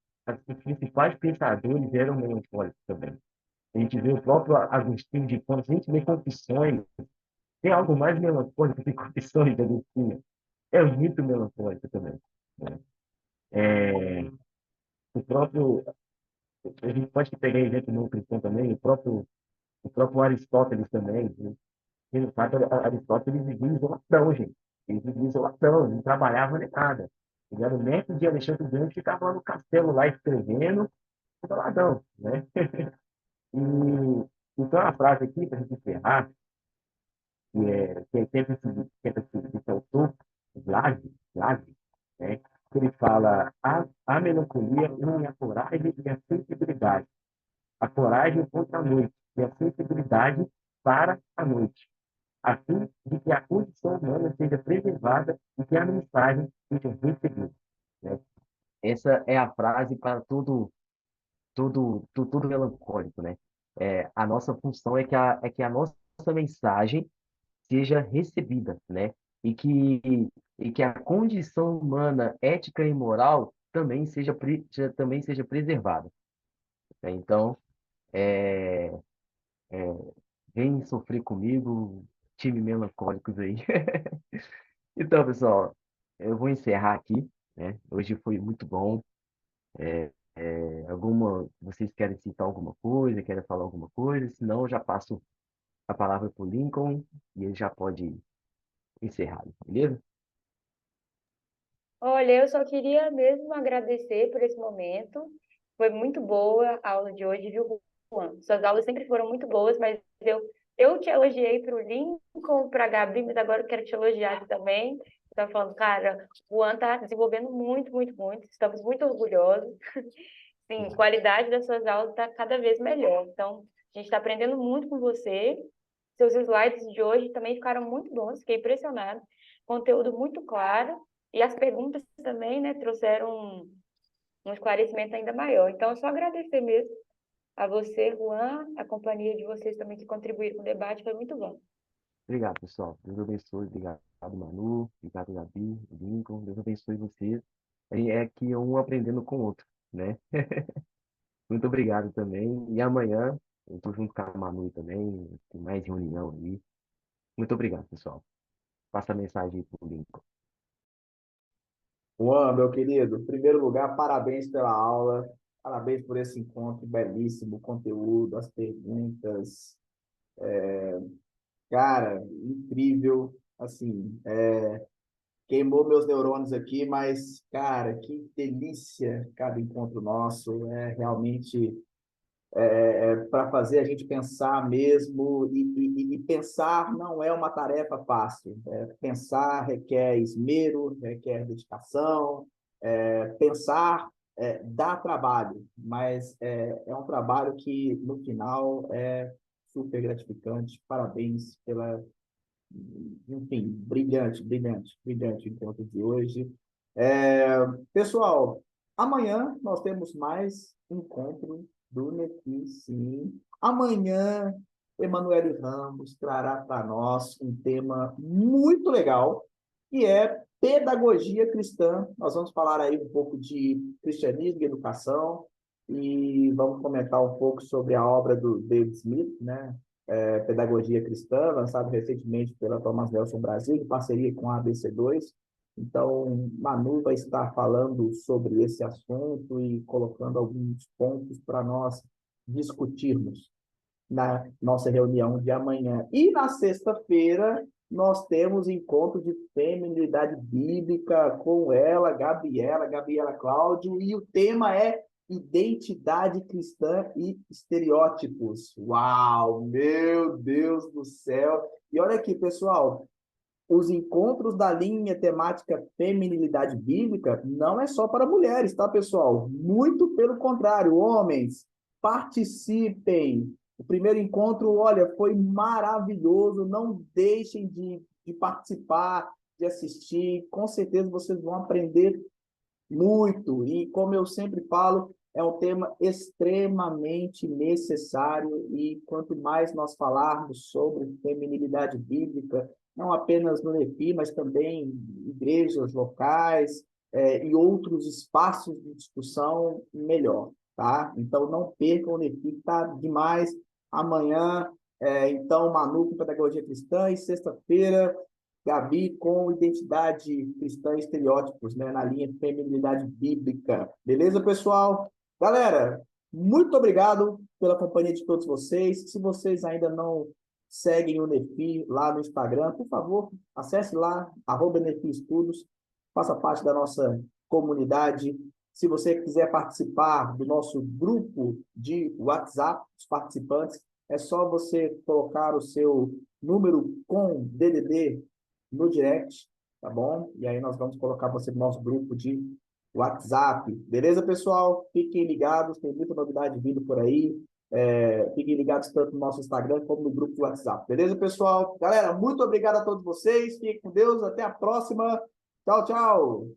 os principais pensadores eram melancólicos também. A gente vê o próprio Agostinho de Hipona, se a gente vê Confissões, tem algo mais melancólico que Confissões de Agostinho. É muito melancólico também, né? O próprio, a gente pode pegar exemplo no cristão também, o próprio Aristóteles também. Ele sabe, Aristóteles vivia em isolatão, gente. Ele vivia em isolatão, não trabalhava nem nada. Ele era o neto de Alexandre o Grande, ficava lá no castelo, lá escrevendo, isoladão, né? E, então, a frase aqui, para a gente encerrar, que é sempre esse autor, Vlad, né? Que ele fala a melancolia une a coragem e a sensibilidade. A coragem contra a noite e a sensibilidade para a noite, a fim de que a condição humana seja preservada e que a mensagem seja recebida, né? Essa é a frase para tudo melancólico, né? A nossa função é que a nossa mensagem seja recebida, né? E que a condição humana, ética e moral também seja preservada, né? Então, é, vem sofrer comigo, time melancólicos aí. Então, pessoal, eu vou encerrar aqui, né? Hoje foi muito bom. Vocês querem citar alguma coisa, querem falar alguma coisa? Senão, eu já passo a palavra para o Lincoln e ele já pode encerrar, beleza? Olha, eu só queria mesmo agradecer por esse momento. Foi muito boa a aula de hoje, viu, Juan? Suas aulas sempre foram muito boas, mas eu te elogiei para o Lincoln, para a Gabi, mas agora eu quero te elogiar aqui também. Estava falando, cara, o Juan está desenvolvendo muito, muito, muito. Estamos muito orgulhosos. Sim, a qualidade das suas aulas está cada vez melhor. Então, a gente está aprendendo muito com você. Seus slides de hoje também ficaram muito bons, fiquei impressionada. Conteúdo muito claro. E as perguntas também, né, trouxeram um esclarecimento ainda maior. Então, é só agradecer mesmo a você, Juan, a companhia de vocês também que contribuíram com o debate, foi muito bom. Obrigado, pessoal. Deus abençoe. Obrigado, Manu. Obrigado, Gabi, Lincoln. Deus abençoe vocês. É que um aprendendo com o outro, né? Muito obrigado também. E amanhã eu estou junto com a Manu também. Tem mais reunião aí. Muito obrigado, pessoal. Passa a mensagem aí para o Lincoln. Juan, meu querido, em primeiro lugar, parabéns pela aula, parabéns por esse encontro belíssimo, conteúdo, as perguntas. Cara, incrível, assim, queimou meus neurônios aqui, mas, cara, que delícia cada encontro nosso, realmente para fazer a gente pensar mesmo, e pensar não é uma tarefa fácil. Pensar requer esmero, requer dedicação, pensar dá trabalho, mas é um trabalho que, no final, é super gratificante. Parabéns pela, enfim, brilhante, brilhante, brilhante o encontro de hoje. Pessoal, amanhã nós temos mais encontro do Nefi, sim. Amanhã, Emanuele Ramos trará para nós um tema muito legal, que é pedagogia cristã. Nós vamos falar aí um pouco de cristianismo e educação, e vamos comentar um pouco sobre a obra do David Smith, né? Pedagogia Cristã, lançado recentemente pela Thomas Nelson Brasil, em parceria com a ABC2. Então, Manu vai estar falando sobre esse assunto e colocando alguns pontos para nós discutirmos na nossa reunião de amanhã. E na sexta-feira, nós temos encontro de feminilidade bíblica com ela, Gabriela Cláudio, e o tema é identidade cristã e estereótipos. Uau, meu Deus do céu! E olha aqui, pessoal, os encontros da linha temática feminilidade bíblica não é só para mulheres, tá, pessoal? Muito pelo contrário, homens, participem. O primeiro encontro, olha, foi maravilhoso. Não deixem de participar, de assistir. Com certeza vocês vão aprender muito. E, como eu sempre falo, é um tema extremamente necessário, e quanto mais nós falarmos sobre feminilidade bíblica, não apenas no NEFI, mas também em igrejas locais, e outros espaços de discussão, melhor, tá? Então, não percam o NEFI, tá demais. Amanhã, então, Manu com Pedagogia Cristã, e sexta-feira, Gabi com identidade cristã e estereótipos, né, na linha de feminilidade bíblica. Beleza, pessoal? Galera, muito obrigado pela companhia de todos vocês. Se vocês ainda não seguem o NEFI lá no Instagram, por favor, acesse lá, @NEFI Estudos, faça parte da nossa comunidade. Se você quiser participar do nosso grupo de WhatsApp, os participantes, é só você colocar o seu número com DDD no direct, tá bom? E aí nós vamos colocar você no nosso grupo de WhatsApp. Beleza, pessoal? Fiquem ligados, tem muita novidade vindo por aí. Fiquem ligados tanto no nosso Instagram como no grupo de WhatsApp. Beleza, pessoal? Galera, muito obrigado a todos vocês. Fiquem com Deus. Até a próxima. Tchau, tchau.